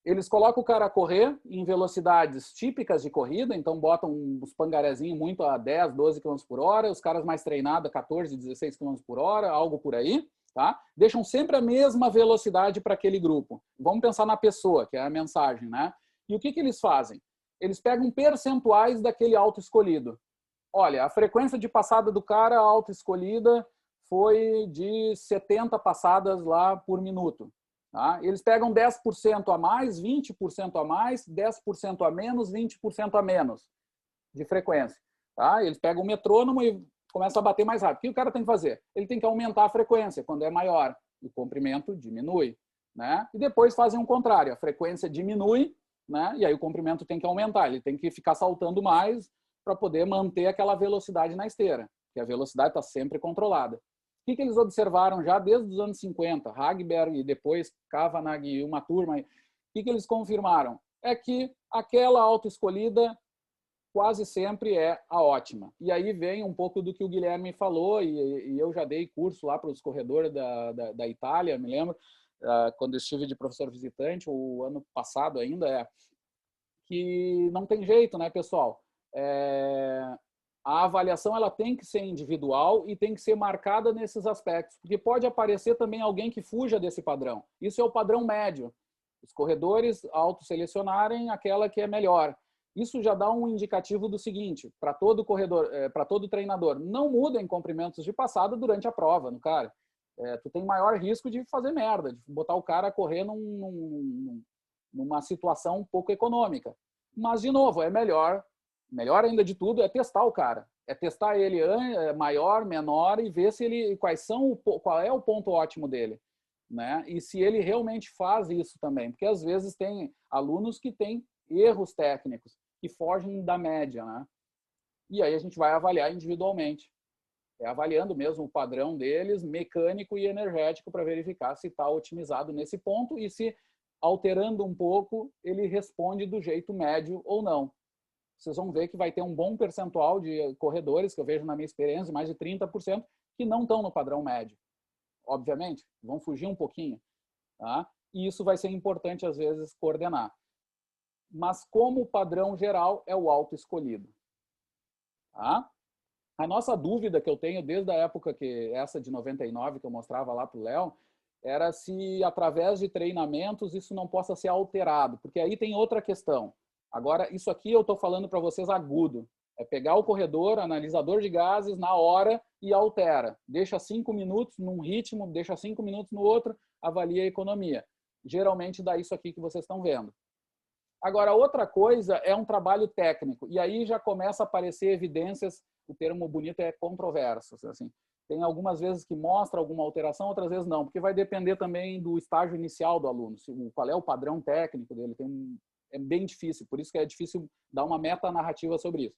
Eles colocam o cara a correr em velocidades típicas de corrida, então botam uns pangarezinhos muito a 10, 12 km por hora, os caras mais treinados a 14, 16 km por hora, algo por aí, tá? Deixam sempre a mesma velocidade para aquele grupo. Vamos pensar na pessoa, que é a mensagem, né? E o que eles fazem? Eles pegam percentuais daquele auto-escolhido. Olha, a frequência de passada do cara auto-escolhida foi de 70 passadas lá por minuto. Tá? Eles pegam 10% a mais, 20% a mais, 10% a menos, 20% a menos de frequência. Tá? Eles pegam o metrônomo e começam a bater mais rápido. O que o cara tem que fazer? Ele tem que aumentar a frequência quando é maior. O comprimento diminui. Né? E depois fazem o contrário. A frequência diminui, né? E aí o comprimento tem que aumentar. Ele tem que ficar saltando mais para poder manter aquela velocidade na esteira, que a velocidade está sempre controlada. O que eles observaram já desde os anos 50, Hagberg e depois Kavanagh e uma turma, o que eles confirmaram? É que aquela autoescolhida quase sempre é a ótima. E aí vem um pouco do que o Guilherme falou, e eu já dei curso lá para os corredores da Itália, me lembro, quando eu estive de professor visitante, o ano passado ainda, que não tem jeito, né, pessoal? A avaliação ela tem que ser individual e tem que ser marcada nesses aspectos, porque pode aparecer também alguém que fuja desse padrão. Isso é o padrão médio. Os corredores autoselecionarem aquela que é melhor. Isso já dá um indicativo do seguinte, para todo corredor, para todo treinador, não mudem comprimentos de passada durante a prova, no cara. Tu tem maior risco de fazer merda, de botar o cara a correr numa situação um pouco econômica. Mas, de novo, é melhor ainda de tudo, é testar o cara. É testar ele maior, menor e ver se ele, qual é o ponto ótimo dele. Né? E se ele realmente faz isso também. Porque, às vezes, tem alunos que têm erros técnicos, que fogem da média. Né? E aí a gente vai avaliar individualmente. Avaliando mesmo o padrão deles, mecânico e energético, para verificar se está otimizado nesse ponto e se, alterando um pouco, ele responde do jeito médio ou não. Vocês vão ver que vai ter um bom percentual de corredores, que eu vejo na minha experiência, mais de 30%, que não estão no padrão médio. Obviamente, vão fugir um pouquinho. Tá? E isso vai ser importante, às vezes, coordenar. Mas como padrão geral é o autoescolhido. Tá? A nossa dúvida que eu tenho desde a época essa de 99, que eu mostrava lá para o Léo, era se através de treinamentos isso não possa ser alterado, porque aí tem outra questão. Agora, isso aqui eu estou falando para vocês agudo. É pegar o corredor, analisador de gases na hora e altera. Deixa 5 minutos num ritmo, deixa 5 minutos no outro, avalia a economia. Geralmente dá isso aqui que vocês estão vendo. Agora, outra coisa é um trabalho técnico. E aí já começa a aparecer evidências, o termo bonito é controversos. Assim. Tem algumas vezes que mostra alguma alteração, outras vezes não, porque vai depender também do estágio inicial do aluno, qual é o padrão técnico dele. É bem difícil, por isso que é difícil dar uma metanarrativa sobre isso.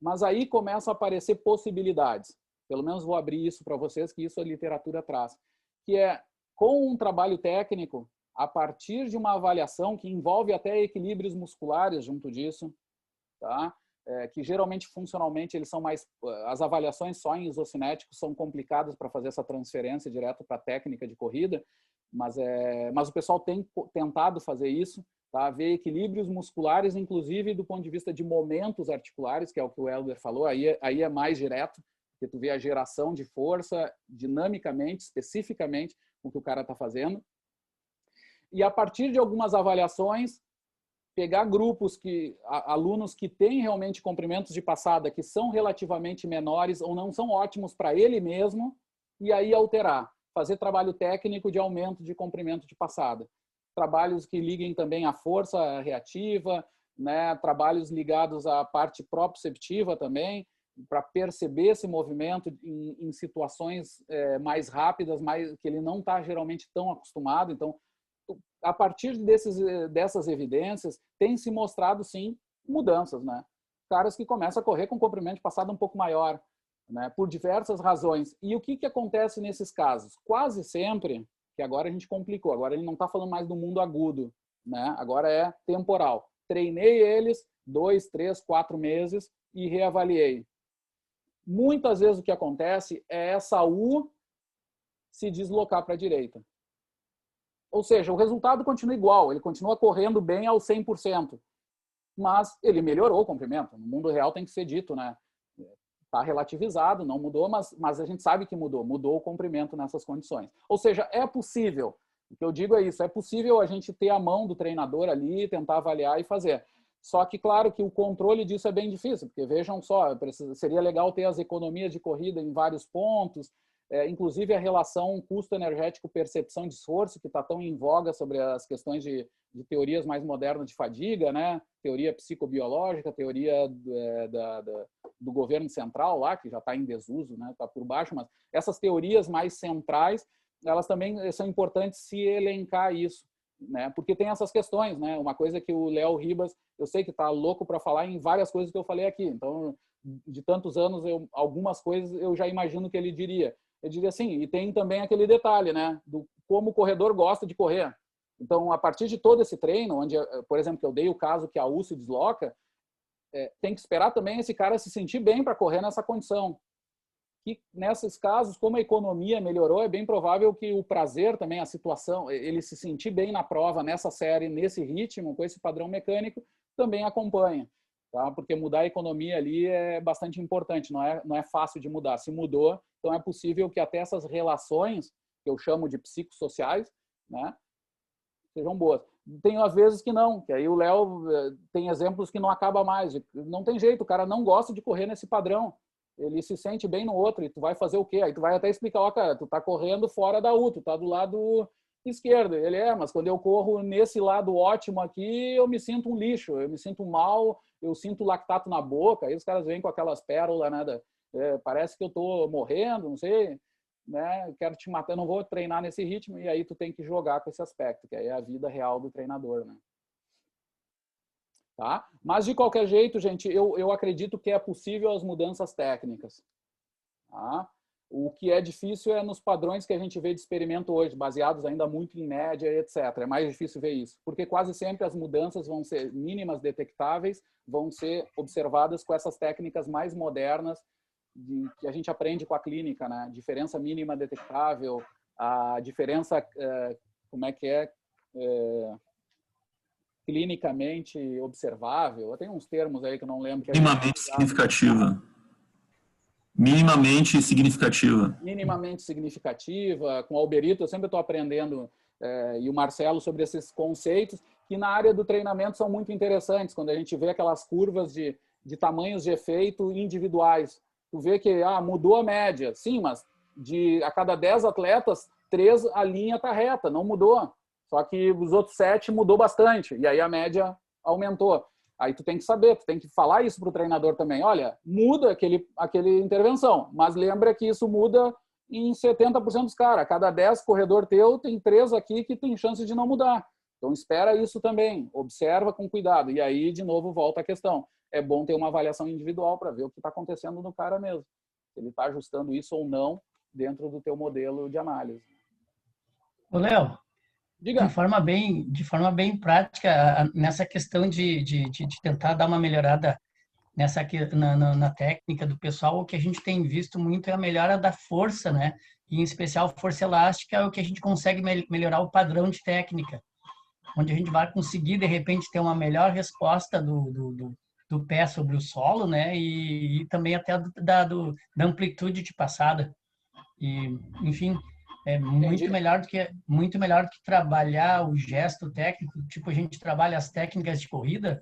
Mas aí começam a aparecer possibilidades. Pelo menos vou abrir isso para vocês, que isso a literatura traz. Que é, com um trabalho técnico, a partir de uma avaliação que envolve até equilíbrios musculares junto disso, tá? que geralmente, funcionalmente, eles são mais... As avaliações só em isocinéticos são complicadas para fazer essa transferência direto para a técnica de corrida, mas o pessoal tem tentado fazer isso, tá? Ver equilíbrios musculares, inclusive do ponto de vista de momentos articulares, que é o que o Helder falou, aí é mais direto, porque tu vê a geração de força dinamicamente, especificamente, o que o cara está fazendo. E a partir de algumas avaliações, pegar grupos alunos que têm realmente comprimentos de passada que são relativamente menores ou não são ótimos para ele mesmo, e aí alterar. Fazer trabalho técnico de aumento de comprimento de passada. Trabalhos que liguem também à força reativa, né? Trabalhos ligados à parte proprioceptiva também, para perceber esse movimento em situações mais rápidas, que ele não está geralmente tão acostumado. Então, a partir dessas evidências, tem se mostrado, sim, mudanças, né? Caras que começam a correr com comprimento de passada um pouco maior, né? Por diversas razões. E o que acontece nesses casos? Quase sempre, que agora a gente complicou, agora ele não está falando mais do mundo agudo, né? Agora é temporal. Treinei eles 2, 3, 4 meses e reavaliei. Muitas vezes o que acontece é essa U se deslocar para a direita. Ou seja, o resultado continua igual, ele continua correndo bem ao 100%, mas ele melhorou o comprimento. No mundo real tem que ser dito, né? Está relativizado, não mudou, mas a gente sabe que mudou o comprimento nessas condições. Ou seja, é possível, o que eu digo é isso, é possível a gente ter a mão do treinador ali, tentar avaliar e fazer. Só que, claro, que o controle disso é bem difícil, porque vejam só, seria legal ter as economias de corrida em vários pontos, inclusive a relação custo energético-percepção de esforço, que está tão em voga sobre as questões de teorias mais modernas de fadiga, né? Teoria psicobiológica, teoria do governo central lá, que já está em desuso, né? Está por baixo, mas essas teorias mais centrais, elas também são importantes se elencar isso, né? Porque tem essas questões, né? Uma coisa que o Léo Ribas, eu sei que está louco para falar em várias coisas que eu falei aqui, então, de tantos anos, algumas coisas eu já imagino que ele diria. Eu diria assim, e tem também aquele detalhe, né, do como o corredor gosta de correr. Então, a partir de todo esse treino, onde, por exemplo, que eu dei o caso que a U se desloca, tem que esperar também esse cara se sentir bem para correr nessa condição. E nesses casos, como a economia melhorou, é bem provável que o prazer também, a situação, ele se sentir bem na prova, nessa série, nesse ritmo, com esse padrão mecânico, também acompanha. Tá? Porque mudar a economia ali é bastante importante, não é fácil de mudar. Se mudou, então é possível que até essas relações, que eu chamo de psicossociais, né, sejam boas. Tem às vezes que não, que aí o Léo tem exemplos que não acaba mais. Não tem jeito, o cara não gosta de correr nesse padrão. Ele se sente bem no outro e tu vai fazer o quê? Aí tu vai até explicar, ó, cara, tu tá correndo fora da U, tu tá do lado esquerdo. Ele mas quando eu corro nesse lado ótimo aqui, eu me sinto um lixo, eu me sinto mal, eu sinto lactato na boca. Aí os caras vêm com aquelas pérolas, né? Parece que eu tô morrendo, não sei, né? Quero te matar, eu não vou treinar nesse ritmo. E aí tu tem que jogar com esse aspecto, que aí é a vida real do treinador, né? Tá? Mas, de qualquer jeito, gente, eu acredito que é possível as mudanças técnicas. Tá? O que é difícil é nos padrões que a gente vê de experimento hoje, baseados ainda muito em média, etc. É mais difícil ver isso, porque quase sempre as mudanças vão ser mínimas, detectáveis, vão ser observadas com essas técnicas mais modernas que a gente aprende com a clínica, né? Diferença mínima detectável, a diferença, como é que é clinicamente observável. Tem uns termos aí que eu não lembro. Minimamente significativa. Minimamente significativa. Minimamente significativa. Com o Alberito, eu sempre estou aprendendo, e o Marcelo, sobre esses conceitos, que na área do treinamento são muito interessantes, quando a gente vê aquelas curvas de tamanhos de efeito individuais. Tu vê que mudou a média. Sim, mas a cada 10 atletas, 3 a linha está reta, não mudou. Só que os outros 7 mudou bastante. E aí a média aumentou. Aí tu tem que saber, tu tem que falar isso para o treinador também. Olha, muda aquele intervenção, mas lembra que isso muda em 70% dos caras. A cada 10 corredor teu, tem 3 aqui que tem chance de não mudar. Então espera isso também, observa com cuidado. E aí, de novo, volta a questão. É bom ter uma avaliação individual para ver o que está acontecendo no cara mesmo. Se ele está ajustando isso ou não dentro do teu modelo de análise. Ô, Léo, diga. De forma bem prática, nessa questão de tentar dar uma melhorada na técnica do pessoal, o que a gente tem visto muito é a melhora da força, né? E, em especial, força elástica é o que a gente consegue melhorar o padrão de técnica, onde a gente vai conseguir, de repente, ter uma melhor resposta do pé sobre o solo, né? E também até da amplitude de passada. E, enfim, é muito melhor do que trabalhar o gesto técnico. Tipo, a gente trabalha as técnicas de corrida,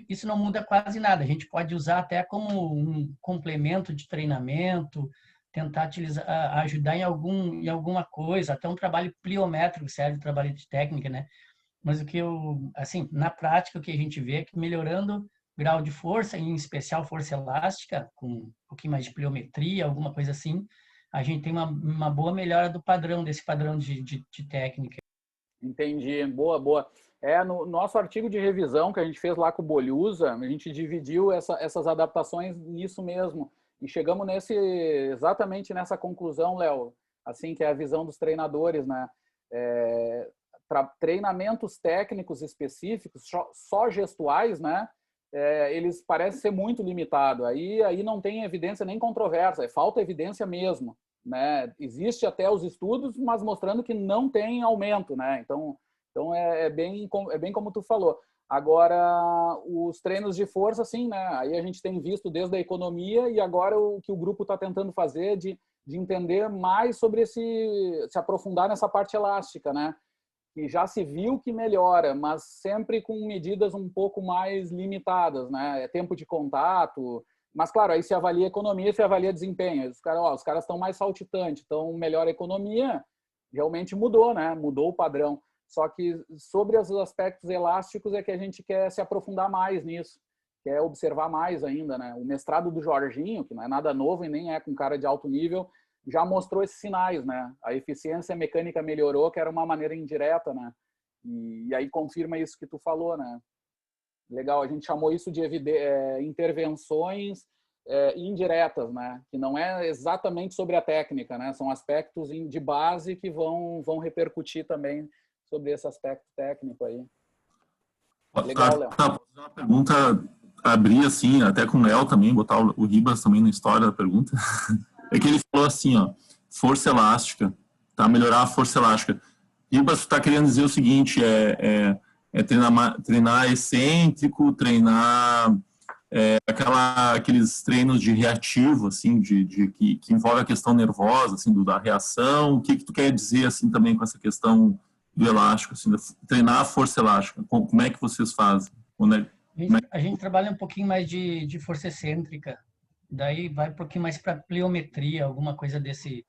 isso não muda quase nada. A gente pode usar até como um complemento de treinamento, tentar ajudar em alguma coisa, até um trabalho pliométrico serve, trabalho de técnica, né? Mas assim, na prática, o que a gente vê é que melhorando grau de força, em especial força elástica, com um pouquinho mais de pliometria, alguma coisa assim, a gente tem uma boa melhora do padrão, desse padrão de técnica. Entendi, boa, boa. No nosso artigo de revisão que a gente fez lá com o Boliusa, a gente dividiu essas adaptações nisso mesmo. E chegamos exatamente nessa conclusão, Léo, assim, que é a visão dos treinadores, né? Treinamentos técnicos específicos, só gestuais, né? Eles parecem ser muito limitados. Aí não tem evidência nem controvérsia, falta evidência mesmo, né? Existe até os estudos, mas mostrando que não tem aumento, né? Então é bem como tu falou. Agora, os treinos de força, sim, né? Aí a gente tem visto desde a economia e agora o que o grupo está tentando fazer de entender mais sobre se aprofundar nessa parte elástica, né? Que já se viu que melhora, mas sempre com medidas um pouco mais limitadas, né? É tempo de contato, mas claro, aí se avalia economia, se avalia desempenho. Os caras estão mais saltitantes, então melhor a economia, realmente mudou, né? Mudou o padrão. Só que sobre os aspectos elásticos é que a gente quer se aprofundar mais nisso, quer observar mais ainda, né? O mestrado do Jorginho, que não é nada novo e nem é com cara de alto nível, já mostrou esses sinais, né? A eficiência mecânica melhorou, que era uma maneira indireta, né? E aí confirma isso que tu falou, né? Legal, a gente chamou isso de intervenções indiretas, né? Que não é exatamente sobre a técnica, né? São aspectos de base que vão repercutir também sobre esse aspecto técnico aí. Legal, Léo. Tá, vou fazer uma pergunta, abrir assim, até com o Léo também, botar o Ribas também na história da pergunta. É que ele falou assim, ó, força elástica, tá? Melhorar a força elástica. Ribas está querendo dizer o seguinte, treinar excêntrico, treinar aqueles treinos de reativo, assim, que envolve a questão nervosa, assim, da reação. O que tu quer dizer, assim, também com essa questão do elástico, assim, treinar a força elástica? Como é que vocês fazem? A gente trabalha um pouquinho mais de força excêntrica, daí vai um pouquinho mais para pliometria, alguma coisa desse.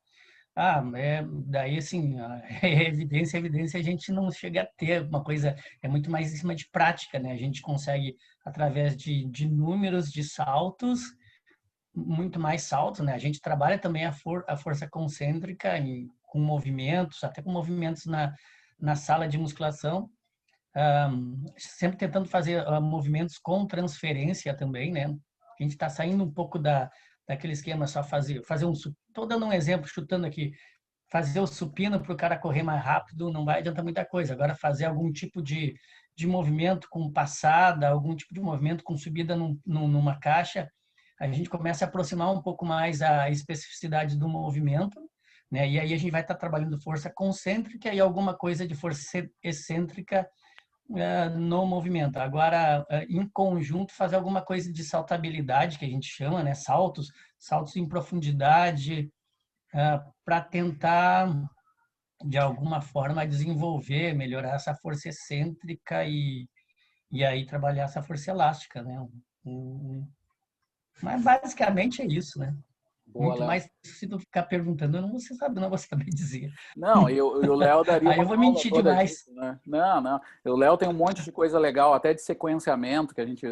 Daí assim, evidência, a gente não chega a ter uma coisa, é muito mais em cima de prática, né? A gente consegue, através de números de saltos, muito mais saltos, né? A gente trabalha também a força concêntrica com movimentos, até com movimentos na sala de musculação, sempre tentando fazer movimentos com transferência também, né? A gente está saindo um pouco daquele esquema só fazer estou dando um exemplo, chutando aqui, fazer o supino para o cara correr mais rápido não vai adiantar muita coisa. Agora fazer algum tipo de movimento com passada, algum tipo de movimento com subida numa caixa, a gente começa a aproximar um pouco mais a especificidade do movimento, né? E aí a gente vai estar trabalhando força concêntrica e alguma coisa de força excêntrica no movimento. Agora, em conjunto, fazer alguma coisa de saltabilidade, que a gente chama, né? Saltos em profundidade, para tentar, de alguma forma, desenvolver, melhorar essa força excêntrica e aí trabalhar essa força elástica, né? Mas basicamente é isso, né? Boa, Muito Léo. mais, se tu ficar perguntando, eu não vou saber dizer. Não, e o Léo daria Aí eu vou mentir demais. Disso, né? Não. O Léo tem um monte de coisa legal, até de sequenciamento, que a gente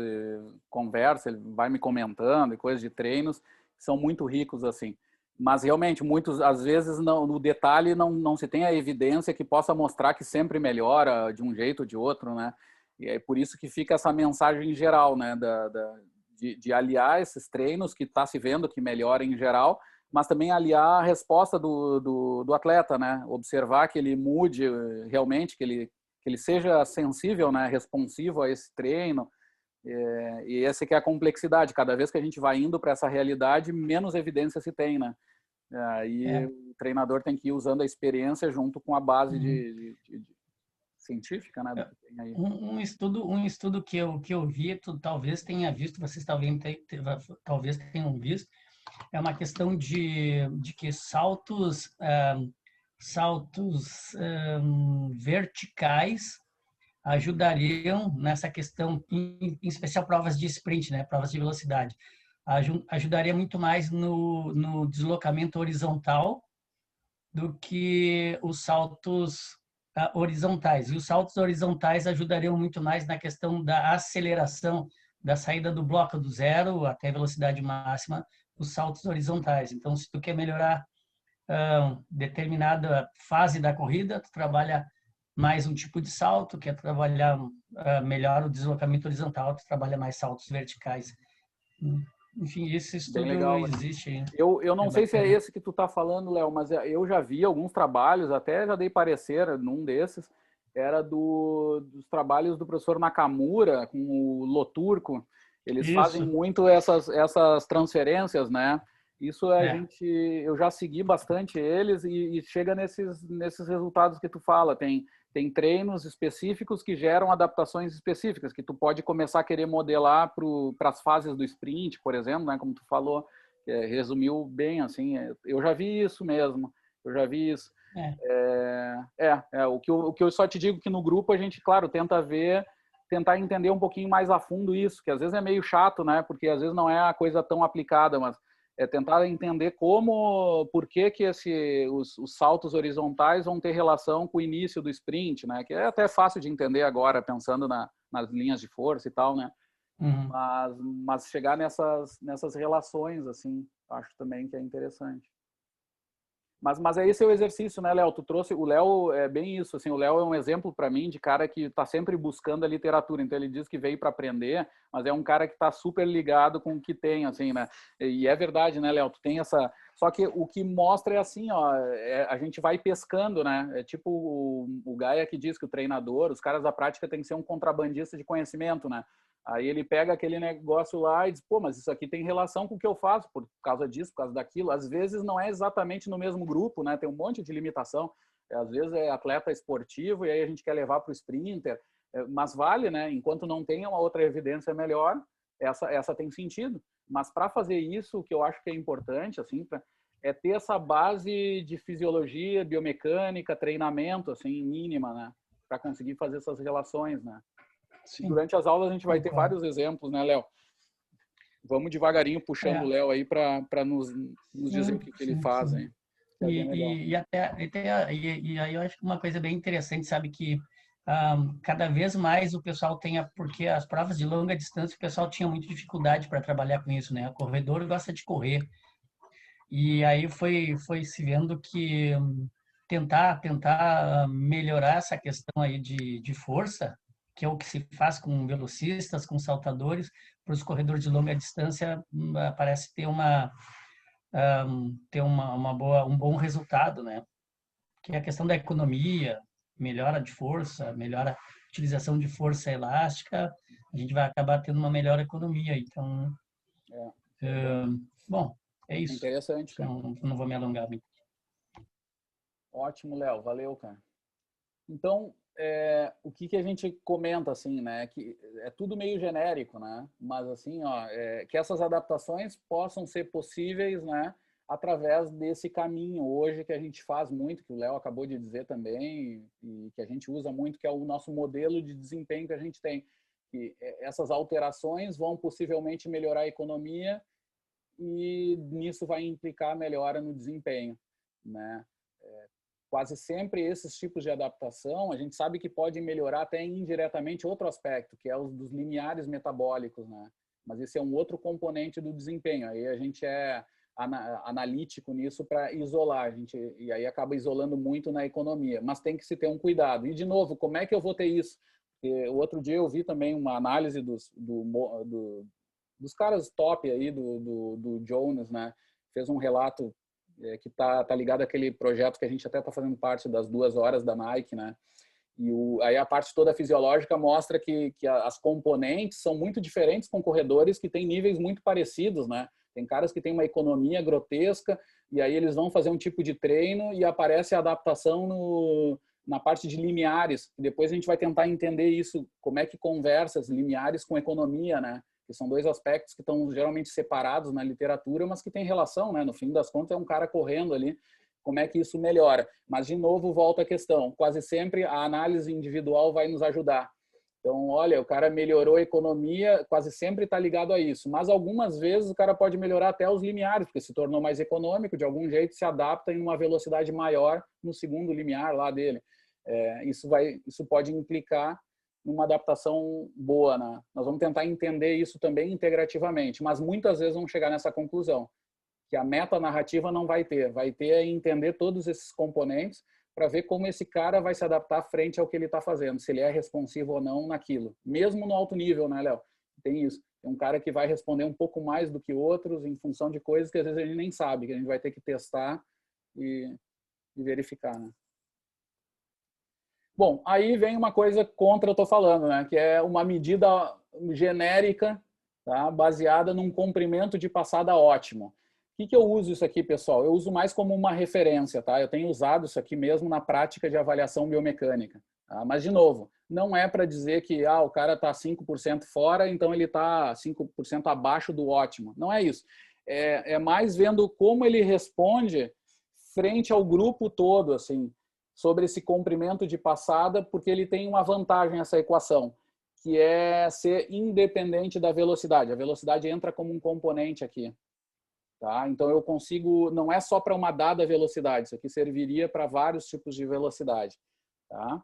conversa, ele vai me comentando, e coisas de treinos, que são muito ricos, assim. Mas, realmente, às vezes, no detalhe, não se tem a evidência que possa mostrar que sempre melhora de um jeito ou de outro, né? E é por isso que fica essa mensagem geral, né? De aliar esses treinos que está se vendo que melhora em geral, mas também aliar a resposta do atleta, né? Observar que ele mude realmente, que ele seja sensível, né? Responsivo a esse treino. E essa que é a complexidade. Cada vez que a gente vai indo para essa realidade, menos evidência se tem, né? Aí o treinador tem que ir usando a experiência junto com a base científica, né? Do que tem aí. Um estudo que eu vi, tu talvez tenha visto, vocês talvez tenham visto, é uma questão de que saltos verticais ajudariam nessa questão, em especial provas de sprint, né, provas de velocidade, ajudaria muito mais no deslocamento horizontal do que os saltos horizontais. E os saltos horizontais ajudariam muito mais na questão da aceleração, da saída do bloco do zero até a velocidade máxima, os saltos horizontais. Então, se tu quer melhorar determinada fase da corrida, tu trabalha mais um tipo de salto, quer trabalhar melhor o deslocamento horizontal, tu trabalha mais saltos verticais. Enfim, esse estudo existe aí. Eu não sei se é esse que tu tá falando, Léo, mas eu já vi alguns trabalhos, até já dei parecer num desses, era dos trabalhos do professor Nakamura com o Loturco. Eles fazem muito essas transferências, né? Isso eu já segui bastante eles e chega nesses resultados que tu fala. Tem treinos específicos que geram adaptações específicas, que tu pode começar a querer modelar para as fases do sprint, por exemplo, né? Como tu falou, resumiu bem, assim. Eu já vi isso mesmo, eu já vi isso. O que eu só te digo que no grupo a gente, claro, tentar entender um pouquinho mais a fundo isso, que às vezes é meio chato, né? Porque às vezes não é a coisa tão aplicada, mas tentar entender por que os saltos horizontais vão ter relação com o início do sprint, né? Que é até fácil de entender agora, pensando nas linhas de força e tal, né? Uhum. Mas chegar nessas relações, assim, acho também que é interessante. Mas é esse o exercício, né, Léo? Tu trouxe o Léo, é bem isso, assim, o Léo é um exemplo para mim de cara que está sempre buscando a literatura. Então ele diz que veio para aprender, mas é um cara que está super ligado com o que tem, assim, né? E é verdade, né, Léo? Tu tem essa. Só que o que mostra é assim, ó, a gente vai pescando, né? É tipo o Gaia que diz que o treinador, os caras da prática tem que ser um contrabandista de conhecimento, né? Aí ele pega aquele negócio lá e diz, pô, mas isso aqui tem relação com o que eu faço, por causa disso, por causa daquilo. Às vezes não é exatamente no mesmo grupo, né? Tem um monte de limitação. Às vezes é atleta esportivo e aí a gente quer levar para o sprinter. Mas vale, né? Enquanto não tem uma outra evidência melhor, essa tem sentido. Mas para fazer isso, o que eu acho que é importante, assim, é ter essa base de fisiologia, biomecânica, treinamento, assim, mínima, né? Para conseguir fazer essas relações, né? Sim. Durante as aulas a gente vai ter vários exemplos, né, Léo? Vamos devagarinho puxando o Léo aí para nos dizer o que ele faz, hein? E aí eu acho que uma coisa bem interessante, sabe, que cada vez mais o pessoal porque as provas de longa distância o pessoal tinha muita dificuldade para trabalhar com isso, né? O corredor gosta de correr. E aí foi se vendo que tentar melhorar essa questão aí de força, que é o que se faz com velocistas, com saltadores, para os corredores de longa distância, parece ter um bom resultado, né? Que é a questão da economia, melhora de força, melhora a utilização de força elástica, a gente vai acabar tendo uma melhor economia. Então, bom, é isso. Interessante, cara. Não vou me alongar muito. Ótimo, Léo. Valeu, cara. Então, o que a gente comenta, assim, né? Que é tudo meio genérico, né? Mas, assim, ó, que essas adaptações possam ser possíveis, né? Através desse caminho hoje que a gente faz muito, que o Léo acabou de dizer também, e que a gente usa muito, que é o nosso modelo de desempenho que a gente tem. Que essas alterações vão possivelmente melhorar a economia e nisso vai implicar melhora no desempenho, né? Quase sempre esses tipos de adaptação, a gente sabe que pode melhorar até indiretamente outro aspecto, que é os dos limiares metabólicos, né? Mas esse é um outro componente do desempenho. Aí a gente é analítico nisso para isolar, e aí acaba isolando muito na economia. Mas tem que se ter um cuidado. E, de novo, como é que eu vou ter isso? Porque o outro dia eu vi também uma análise dos caras top aí, do Jonas, né? Fez um relato que tá ligado àquele projeto que a gente até tá fazendo parte das 2 horas da Nike, né? E aí a parte toda fisiológica mostra que as componentes são muito diferentes com corredores que têm níveis muito parecidos, né? Tem caras que têm uma economia grotesca e aí eles vão fazer um tipo de treino e aparece a adaptação na parte de limiares. Depois a gente vai tentar entender isso, como é que conversa as limiares com economia, né? Que são dois aspectos que estão geralmente separados na literatura, mas que têm relação, né? No fim das contas é um cara correndo ali. Como é que isso melhora? Mas, de novo, volta a questão. Quase sempre a análise individual vai nos ajudar. Então, olha, o cara melhorou a economia, quase sempre está ligado a isso. Mas, algumas vezes, o cara pode melhorar até os limiares, porque se tornou mais econômico, de algum jeito se adapta em uma velocidade maior no segundo limiar lá dele. Isso pode implicar numa adaptação boa, né? Nós vamos tentar entender isso também integrativamente, mas muitas vezes vamos chegar nessa conclusão, que a metanarrativa não vai ter entender todos esses componentes para ver como esse cara vai se adaptar frente ao que ele está fazendo, se ele é responsivo ou não naquilo. Mesmo no alto nível, né, Léo? Tem isso. Tem um cara que vai responder um pouco mais do que outros em função de coisas que às vezes a gente nem sabe, que a gente vai ter que testar e verificar, né? Bom, aí vem uma coisa contra eu estou falando, né? Que é uma medida genérica, tá? Baseada num comprimento de passada ótimo. O que eu uso isso aqui, pessoal? Eu uso mais como uma referência, tá? Eu tenho usado isso aqui mesmo na prática de avaliação biomecânica. Tá? Mas, de novo, não é para dizer que o cara está 5% fora, então ele está 5% abaixo do ótimo. Não é isso. É mais vendo como ele responde frente ao grupo todo, assim, sobre esse comprimento de passada, porque ele tem uma vantagem essa equação, que é ser independente da velocidade. A velocidade entra como um componente aqui. Tá? Então, eu consigo, não é só para uma dada velocidade, isso aqui serviria para vários tipos de velocidade, tá?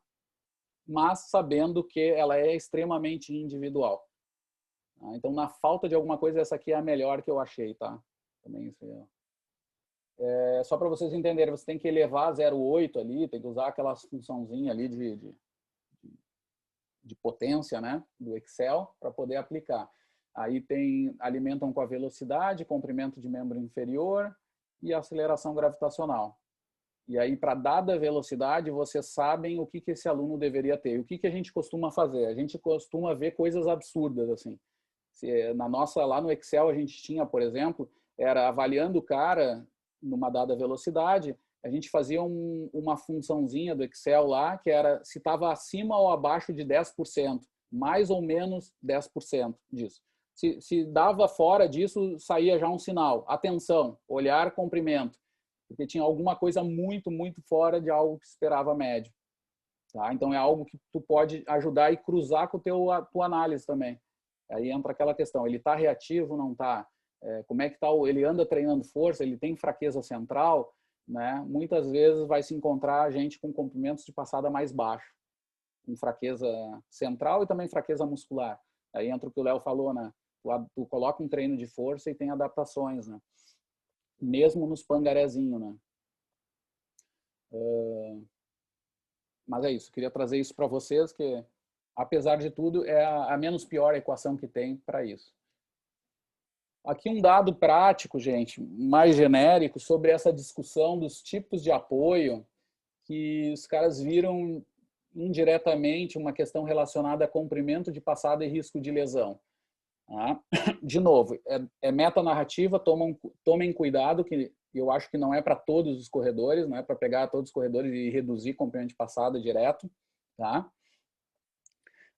Mas sabendo que ela é extremamente individual. Tá? Então, na falta de alguma coisa, essa aqui é a melhor que eu achei, tá? Também isso é só para vocês entenderem, você tem que elevar 0,8 ali, tem que usar aquelas funçãozinha ali de potência, né, do Excel, para poder aplicar. Aí alimentam com a velocidade, comprimento de membro inferior e aceleração gravitacional. E aí, para dada velocidade, vocês sabem o que esse aluno deveria ter. O que a gente costuma fazer? A gente costuma ver coisas absurdas, assim. Lá no Excel, a gente tinha, por exemplo, era avaliando o cara numa dada velocidade, a gente fazia uma funçãozinha do Excel lá, que era se estava acima ou abaixo de 10%, mais ou menos 10% disso. Se dava fora disso, saía já um sinal. Atenção, olhar comprimento. Porque tinha alguma coisa muito, muito fora de algo que esperava médio. Tá? Então, é algo que tu pode ajudar e cruzar com a tua análise também. Aí entra aquela questão, ele está reativo, não está? Como é que está? Ele anda treinando força, ele tem fraqueza central, né? Muitas vezes vai se encontrar gente com comprimentos de passada mais baixo, com fraqueza central e também fraqueza muscular. Aí entra o que o Léo falou, né? Tu coloca um treino de força e tem adaptações, né? Mesmo nos pangarezinhos, né? Mas é isso, queria trazer isso para vocês, que apesar de tudo é a menos pior equação que tem para isso. Aqui um dado prático, gente, mais genérico, sobre essa discussão dos tipos de apoio, que os caras viram indiretamente uma questão relacionada a comprimento de passada e risco de lesão. Tá? De novo, é metanarrativa, tomem cuidado, que eu acho que não é para todos os corredores, não é para pegar todos os corredores e reduzir comprimento de passada direto, tá?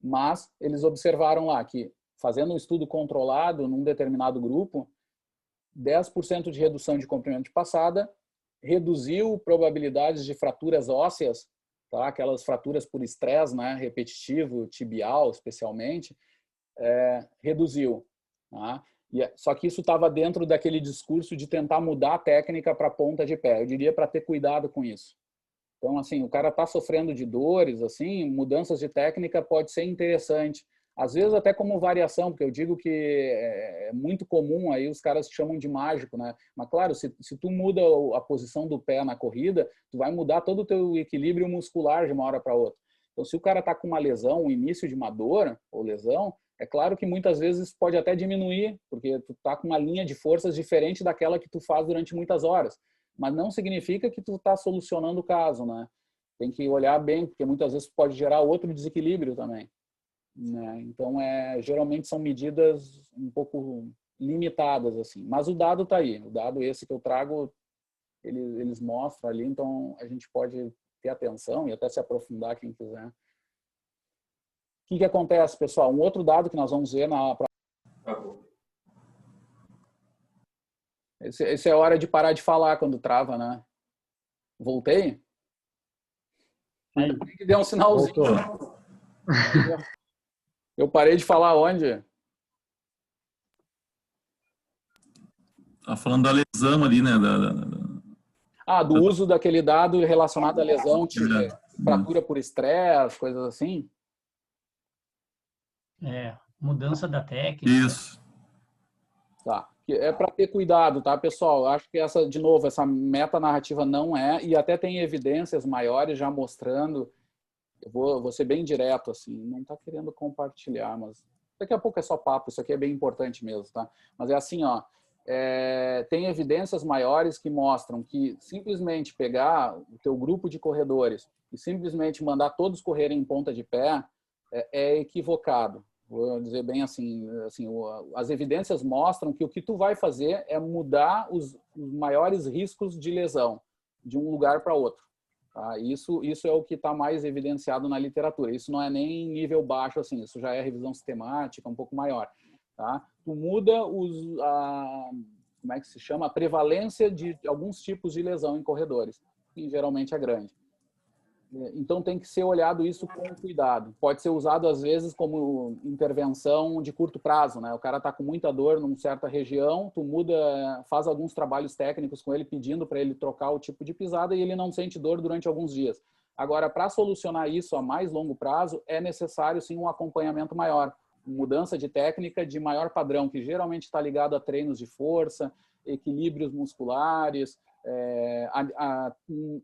Mas eles observaram lá que, fazendo um estudo controlado num determinado grupo, 10% de redução de comprimento de passada reduziu probabilidades de fraturas ósseas, tá? Aquelas fraturas por estresse, né? Repetitivo, tibial especialmente, reduziu. Tá? Só que isso estava dentro daquele discurso de tentar mudar a técnica para ponta de pé. Eu diria para ter cuidado com isso. Então, assim, o cara está sofrendo de dores, assim, mudanças de técnica pode ser interessante. Às vezes até como variação, porque eu digo que é muito comum, aí os caras chamam de mágico, né? Mas claro, se tu muda a posição do pé na corrida, tu vai mudar todo o teu equilíbrio muscular de uma hora para outra. Então, se o cara está com uma lesão, um início de uma dor ou lesão, é claro que muitas vezes pode até diminuir, porque tu está com uma linha de forças diferente daquela que tu faz durante muitas horas. Mas não significa que tu está solucionando o caso, né? tem que olhar bem, porque muitas vezes pode gerar outro desequilíbrio também, né? Então, geralmente são medidas um pouco limitadas, assim. Mas o dado está aí. O dado esse que eu trago, eles mostram ali, então a gente pode ter atenção e até se aprofundar quem quiser. O que acontece, pessoal? Um outro dado que nós vamos ver na... Esse é hora de parar de falar quando trava, né? Voltei? Ainda bem que deu um sinalzinho. Voltou. Eu parei de falar onde? Tá falando da lesão ali, né? Do uso daquele dado relacionado à lesão, tipo fratura por estresse, coisas assim. Mudança da técnica. Isso. Tá. É para ter cuidado, tá, pessoal? Acho que de novo, essa metanarrativa não e até tem evidências maiores já mostrando. Eu vou ser bem direto, assim, não está querendo compartilhar, mas daqui a pouco é só papo, isso aqui é bem importante mesmo, tá? Mas é assim, ó, tem evidências maiores que mostram que simplesmente pegar o teu grupo de corredores e simplesmente mandar todos correrem em ponta de pé é equivocado. Vou dizer bem assim, as evidências mostram que o que tu vai fazer é mudar os maiores riscos de lesão de um lugar para outro. Tá? Isso é o que está mais evidenciado na literatura. Isso não é nem nível baixo, assim, isso já é revisão sistemática, um pouco maior. Tá? Tu muda como é que se chama? A prevalência de alguns tipos de lesão em corredores, que geralmente é grande. Então tem que ser olhado isso com cuidado. Pode ser usado às vezes como intervenção de curto prazo, né? O cara está com muita dor numa certa região, tu faz alguns trabalhos técnicos com ele pedindo para ele trocar o tipo de pisada e ele não sente dor durante alguns dias. Agora, para solucionar isso a mais longo prazo, é necessário sim um acompanhamento maior, mudança de técnica de maior padrão, que geralmente está ligado a treinos de força, equilíbrios musculares,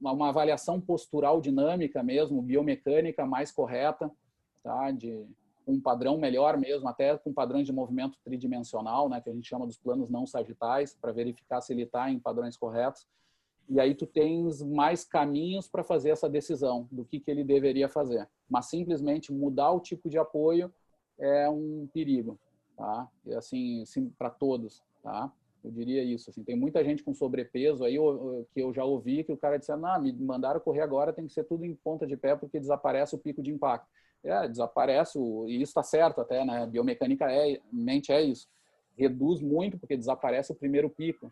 uma avaliação postural dinâmica mesmo, biomecânica mais correta, tá? De um padrão melhor mesmo, até com padrões de movimento tridimensional, né? Que a gente chama dos planos não sagitais, para verificar se ele está em padrões corretos. E aí tu tens mais caminhos para fazer essa decisão do que ele deveria fazer. Mas simplesmente mudar o tipo de apoio é um perigo, tá? E assim, para todos, tá? Eu diria isso, assim, tem muita gente com sobrepeso aí que eu já ouvi que o cara disse, me mandaram correr agora, tem que ser tudo em ponta de pé porque desaparece o pico de impacto. Desaparece, e isso está certo até, né? Biomecanicamente é isso. Reduz muito porque desaparece o primeiro pico,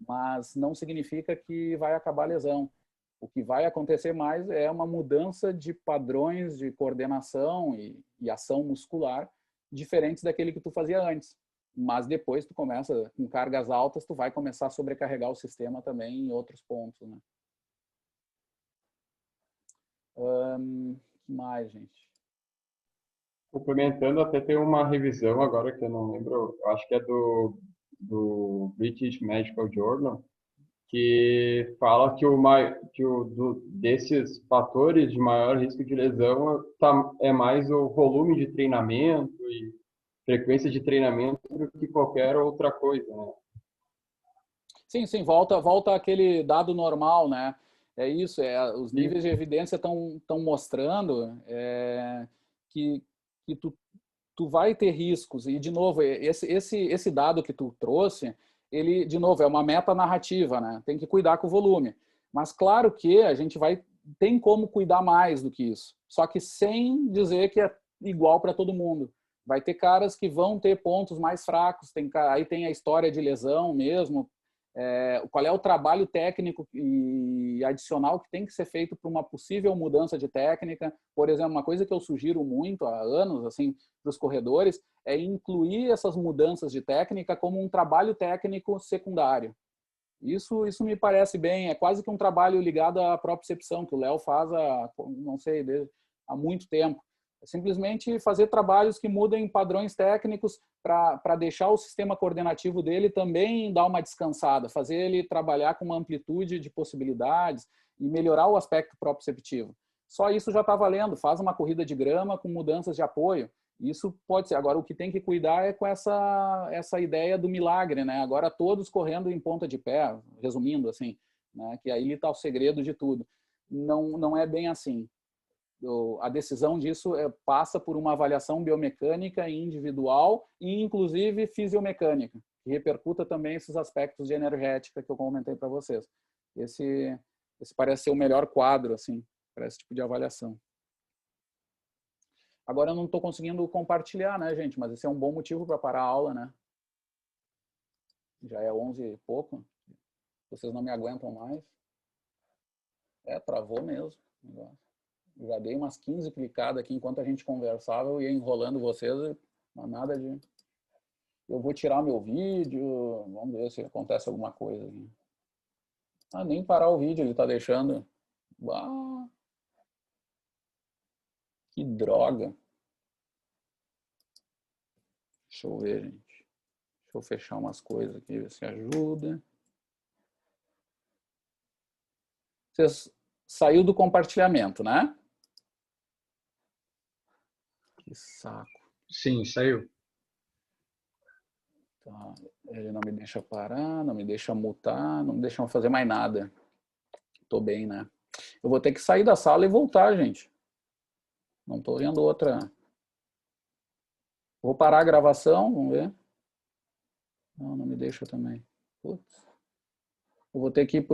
mas não significa que vai acabar a lesão. O que vai acontecer mais é uma mudança de padrões de coordenação e ação muscular diferentes daquele que tu fazia antes. Mas depois tu começa, com cargas altas, tu vai começar a sobrecarregar o sistema também em outros pontos, né? Que mais, gente? Complementando, até tem uma revisão agora que eu não lembro, eu acho que é do British Medical Journal, que fala que desses fatores de maior risco de lesão é mais o volume de treinamento e frequência de treinamento do que qualquer outra coisa, né? Sim, volta aquele dado normal, né? É isso, os níveis de evidência estão mostrando que tu vai ter riscos. E, de novo, esse dado que tu trouxe, ele, de novo, é uma metanarrativa, né? Tem que cuidar com o volume. Mas, claro que a gente tem como cuidar mais do que isso. Só que sem dizer que é igual para todo mundo. Vai ter caras que vão ter pontos mais fracos, aí tem a história de lesão mesmo. Qual é o trabalho técnico e adicional que tem que ser feito para uma possível mudança de técnica? Por exemplo, uma coisa que eu sugiro muito há anos assim, para os corredores é incluir essas mudanças de técnica como um trabalho técnico secundário. Isso me parece bem, é quase que um trabalho ligado à propriocepção, que o Léo faz há muito tempo. É simplesmente fazer trabalhos que mudem padrões técnicos para deixar o sistema coordenativo dele também dar uma descansada, fazer ele trabalhar com uma amplitude de possibilidades e melhorar o aspecto proprioceptivo. Só isso já está valendo. Faz uma corrida de grama com mudanças de apoio. Isso pode ser. Agora, o que tem que cuidar é com essa ideia do milagre, né? Agora todos correndo em ponta de pé, resumindo assim, né? Que aí está o segredo de tudo. não é bem assim. A decisão disso passa por uma avaliação biomecânica individual e, inclusive, fisiomecânica, que repercuta também esses aspectos de energética que eu comentei para vocês. Esse parece ser o melhor quadro, assim, para esse tipo de avaliação. Agora eu não estou conseguindo compartilhar, né, gente? Mas esse é um bom motivo para parar a aula, né? Já é 11 e pouco. Vocês não me aguentam mais. Travou mesmo. Já dei umas 15 clicadas aqui enquanto a gente conversava. Eu ia enrolando vocês, mas nada de... Eu vou tirar meu vídeo. Vamos ver se acontece alguma coisa aqui. Nem parar o vídeo ele está deixando. Que droga. Deixa eu ver, gente. Deixa eu fechar umas coisas aqui, ver se ajuda. Vocês saiu do compartilhamento, né? Que saco. Sim, saiu. Tá. Ele não me deixa parar, não me deixa mutar, não me deixa fazer mais nada. Tô bem, né? Eu vou ter que sair da sala e voltar, gente. Não tô vendo outra. Vou parar a gravação, vamos ver. Não me deixa também. Putz. Eu vou ter que ir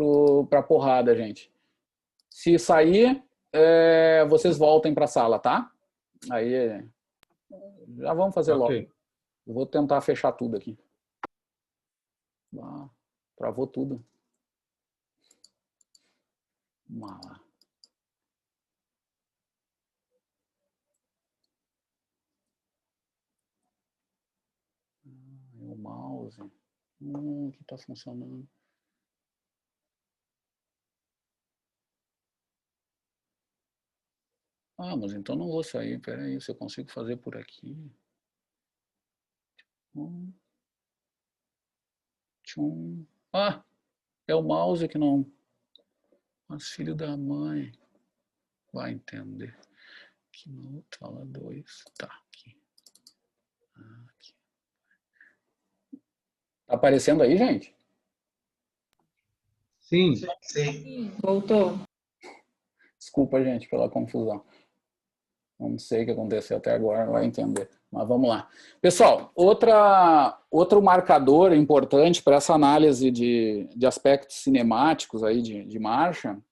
pra porrada, gente. Se sair, vocês voltem pra sala, tá? Aí, já vamos fazer logo. Eu vou tentar fechar tudo aqui. Travou tudo. Vamos lá. O mouse. Que tá funcionando. Mas então não vou sair. Espera aí, se eu consigo fazer por aqui. É o mouse que não... Mas filho da mãe. Vai entender. Que não, fala 2. Tá, aqui. Tá aparecendo aí, gente? Sim. Voltou. Desculpa, gente, pela confusão. Não sei o que aconteceu até agora, vai entender. Mas vamos lá. Pessoal, outro marcador importante para essa análise de aspectos cinemáticos aí de marcha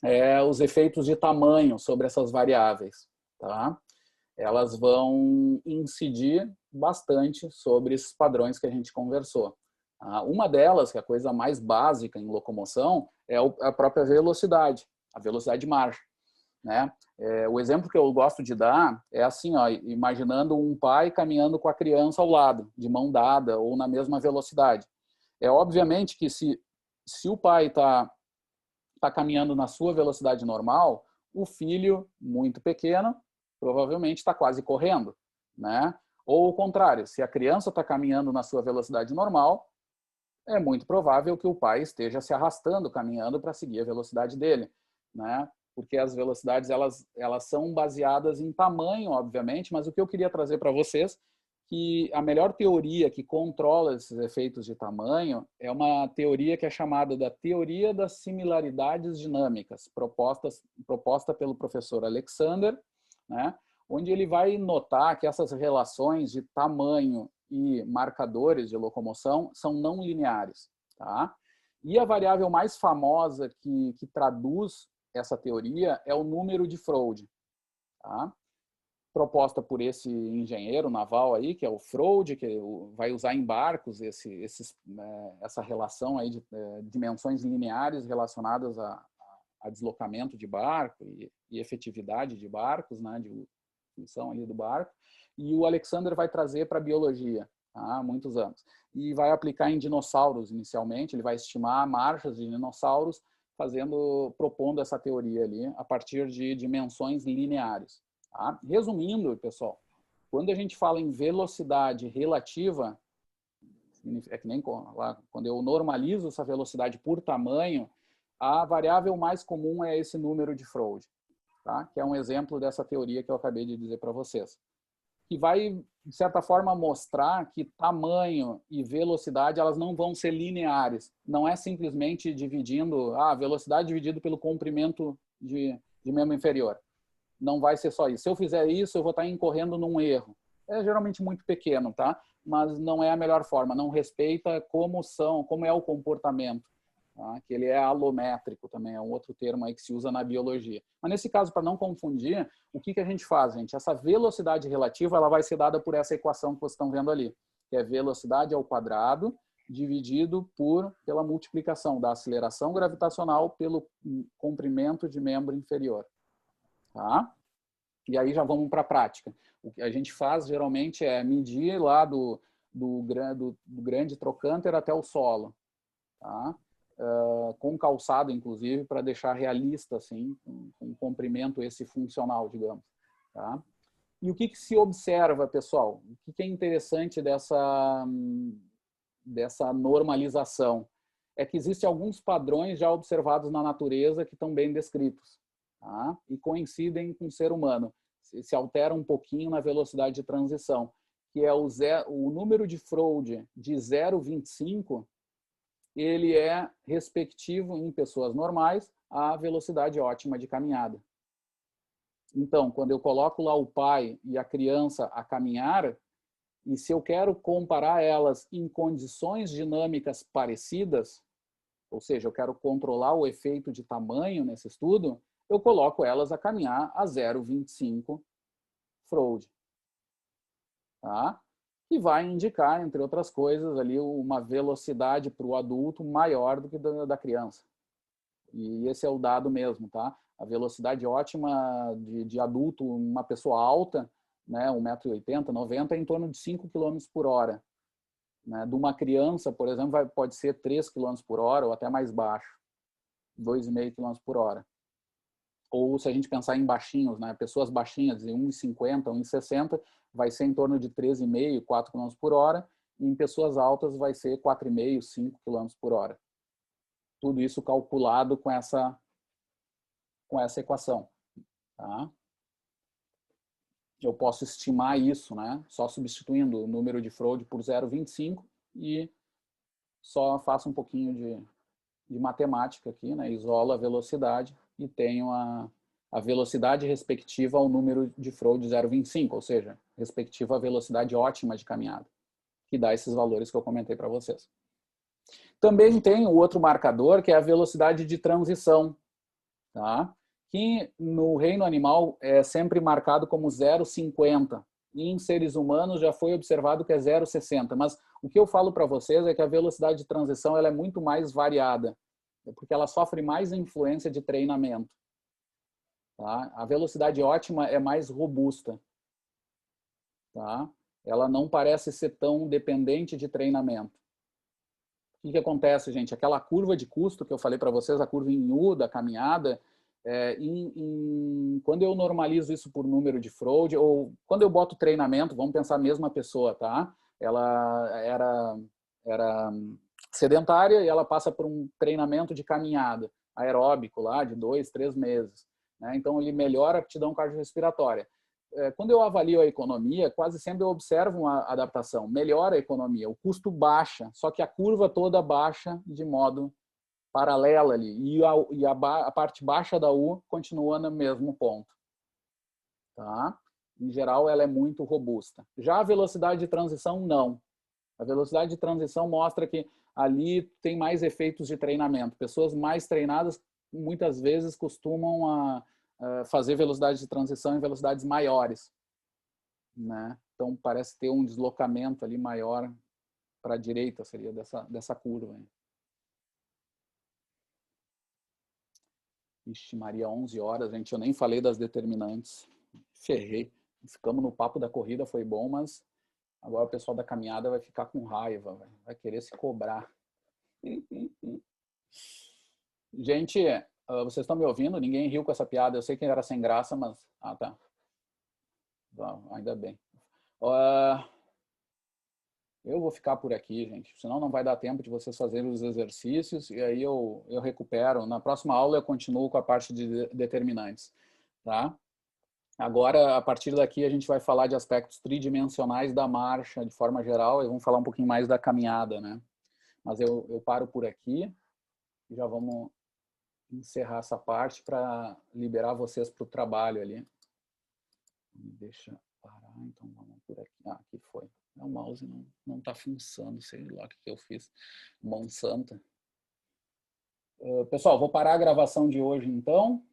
é os efeitos de tamanho sobre essas variáveis. Tá? Elas vão incidir bastante sobre esses padrões que a gente conversou. Uma delas, que é a coisa mais básica em locomoção, é a própria velocidade, a velocidade de marcha. Né? O exemplo que eu gosto de dar é assim, imaginando um pai caminhando com a criança ao lado, de mão dada ou na mesma velocidade. Obviamente que se o pai está caminhando na sua velocidade normal, o filho, muito pequeno, provavelmente está quase correndo. Né? Ou o contrário, se a criança está caminhando na sua velocidade normal, é muito provável que o pai esteja se arrastando, caminhando para seguir a velocidade dele. Né? Porque as velocidades elas são baseadas em tamanho, obviamente, mas o que eu queria trazer para vocês que a melhor teoria que controla esses efeitos de tamanho é uma teoria que é chamada da teoria das similaridades dinâmicas, proposta pelo professor Alexander, né? Onde ele vai notar que essas relações de tamanho e marcadores de locomoção são não lineares. Tá? E a variável mais famosa que traduz essa teoria é o número de Froude, tá? Proposta por esse engenheiro naval aí, que é o Froude, que vai usar em barcos essa relação aí de dimensões lineares relacionadas a deslocamento de barco e efetividade de barcos, né, de função ali do barco. E o Alexander vai trazer para a biologia há muitos anos. E vai aplicar em dinossauros inicialmente, ele vai estimar marchas de dinossauros, propondo essa teoria ali a partir de dimensões lineares. Tá? Resumindo, pessoal, quando a gente fala em velocidade relativa, é que nem lá, quando eu normalizo essa velocidade por tamanho, a variável mais comum é esse número de Froude, tá? Que é um exemplo dessa teoria que eu acabei de dizer para vocês. Que vai, de certa forma, mostrar que tamanho e velocidade elas não vão ser lineares. Não é simplesmente dividindo a velocidade dividido pelo comprimento de membro inferior. Não vai ser só isso. Se eu fizer isso, eu vou estar incorrendo num erro. É geralmente muito pequeno, tá? Mas não é a melhor forma. Não respeita como é o comportamento. Tá? Que ele é alométrico também, é um outro termo aí que se usa na biologia. Mas nesse caso, para não confundir, o que a gente faz, gente? Essa velocidade relativa, ela vai ser dada por essa equação que vocês estão vendo ali, que é velocidade ao quadrado dividido pela multiplicação da aceleração gravitacional pelo comprimento de membro inferior. Tá? E aí já vamos para a prática. O que a gente faz geralmente é medir lá do grande trocânter até o solo, tá? Com calçado, inclusive, para deixar realista, assim, com comprimento esse funcional, digamos. Tá? E o que se observa, pessoal? O que é interessante dessa normalização? É que existem alguns padrões já observados na natureza que estão bem descritos. Tá? E coincidem com o ser humano. Se altera um pouquinho na velocidade de transição, que é o número de Froude de 0,25, ele é respectivo em pessoas normais à velocidade ótima de caminhada. Então, quando eu coloco lá o pai e a criança a caminhar, e se eu quero comparar elas em condições dinâmicas parecidas, ou seja, eu quero controlar o efeito de tamanho nesse estudo, eu coloco elas a caminhar a 0,25 Froude. Tá? Que vai indicar, entre outras coisas, ali uma velocidade para o adulto maior do que da criança. E esse é o dado mesmo, tá? A velocidade ótima de adulto, uma pessoa alta, né, 1,80 m, 90 m, é em torno de 5 km por hora. Né? De uma criança, por exemplo, pode ser 3 km por hora ou até mais baixo, 2,5 km por hora. Ou se a gente pensar em baixinhos, né? Pessoas baixinhas de 1,50, 1,60, vai ser em torno de 13,5, 4 km por hora, e em pessoas altas vai ser 4,5, 5 km por hora. Tudo isso calculado com essa equação. Tá? Eu posso estimar isso, né? Só substituindo o número de Froude por 0,25 e só faço um pouquinho de matemática aqui, né? Isolo a velocidade e tenho a velocidade respectiva ao número de Froude 0,25, ou seja, respectiva à velocidade ótima de caminhada, que dá esses valores que eu comentei para vocês. Também tem o outro marcador, que é a velocidade de transição, tá? Que no reino animal é sempre marcado como 0,50. E em seres humanos já foi observado que é 0,60. Mas o que eu falo para vocês é que a velocidade de transição ela é muito mais variada, porque ela sofre mais influência de treinamento. Tá? A velocidade ótima é mais robusta. Tá? Ela não parece ser tão dependente de treinamento. O que acontece, gente? Aquela curva de custo que eu falei para vocês, a curva em U da caminhada, quando eu normalizo isso por número de Froude, ou quando eu boto treinamento, vamos pensar a mesma pessoa, tá? Ela era sedentária e ela passa por um treinamento de caminhada aeróbico lá de 2, 3 meses. Né? Então, ele melhora a aptidão cardiorrespiratória. Quando eu avalio a economia, quase sempre eu observo uma adaptação. Melhora a economia, o custo baixa, só que a curva toda baixa de modo paralela ali. E a parte baixa da U continua no mesmo ponto. Tá? Em geral, ela é muito robusta. Já a velocidade de transição, não. A velocidade de transição mostra que ali tem mais efeitos de treinamento. Pessoas mais treinadas, muitas vezes, costumam fazer velocidade de transição em velocidades maiores. Né? Então, parece ter um deslocamento ali maior para a direita, seria dessa curva. Hein? Ixi, Maria, 11 horas, gente, eu nem falei das determinantes. Ferrei. Ficamos no papo da corrida, foi bom, mas agora o pessoal da caminhada vai ficar com raiva, vai querer se cobrar. Gente, vocês estão me ouvindo? Ninguém riu com essa piada. Eu sei que era sem graça, mas... Ah, tá. Ainda bem. Eu vou ficar por aqui, gente. Senão não vai dar tempo de vocês fazerem os exercícios e aí eu recupero. Na próxima aula eu continuo com a parte de determinantes. Tá? Agora, a partir daqui, a gente vai falar de aspectos tridimensionais da marcha de forma geral e vamos falar um pouquinho mais da caminhada, né? Mas eu paro por aqui e já vamos encerrar essa parte para liberar vocês para o trabalho ali. Deixa parar, então vamos por aqui. Ah, aqui foi. O mouse não está funcionando, sei lá o que eu fiz. Mão santa. Pessoal, vou parar a gravação de hoje então.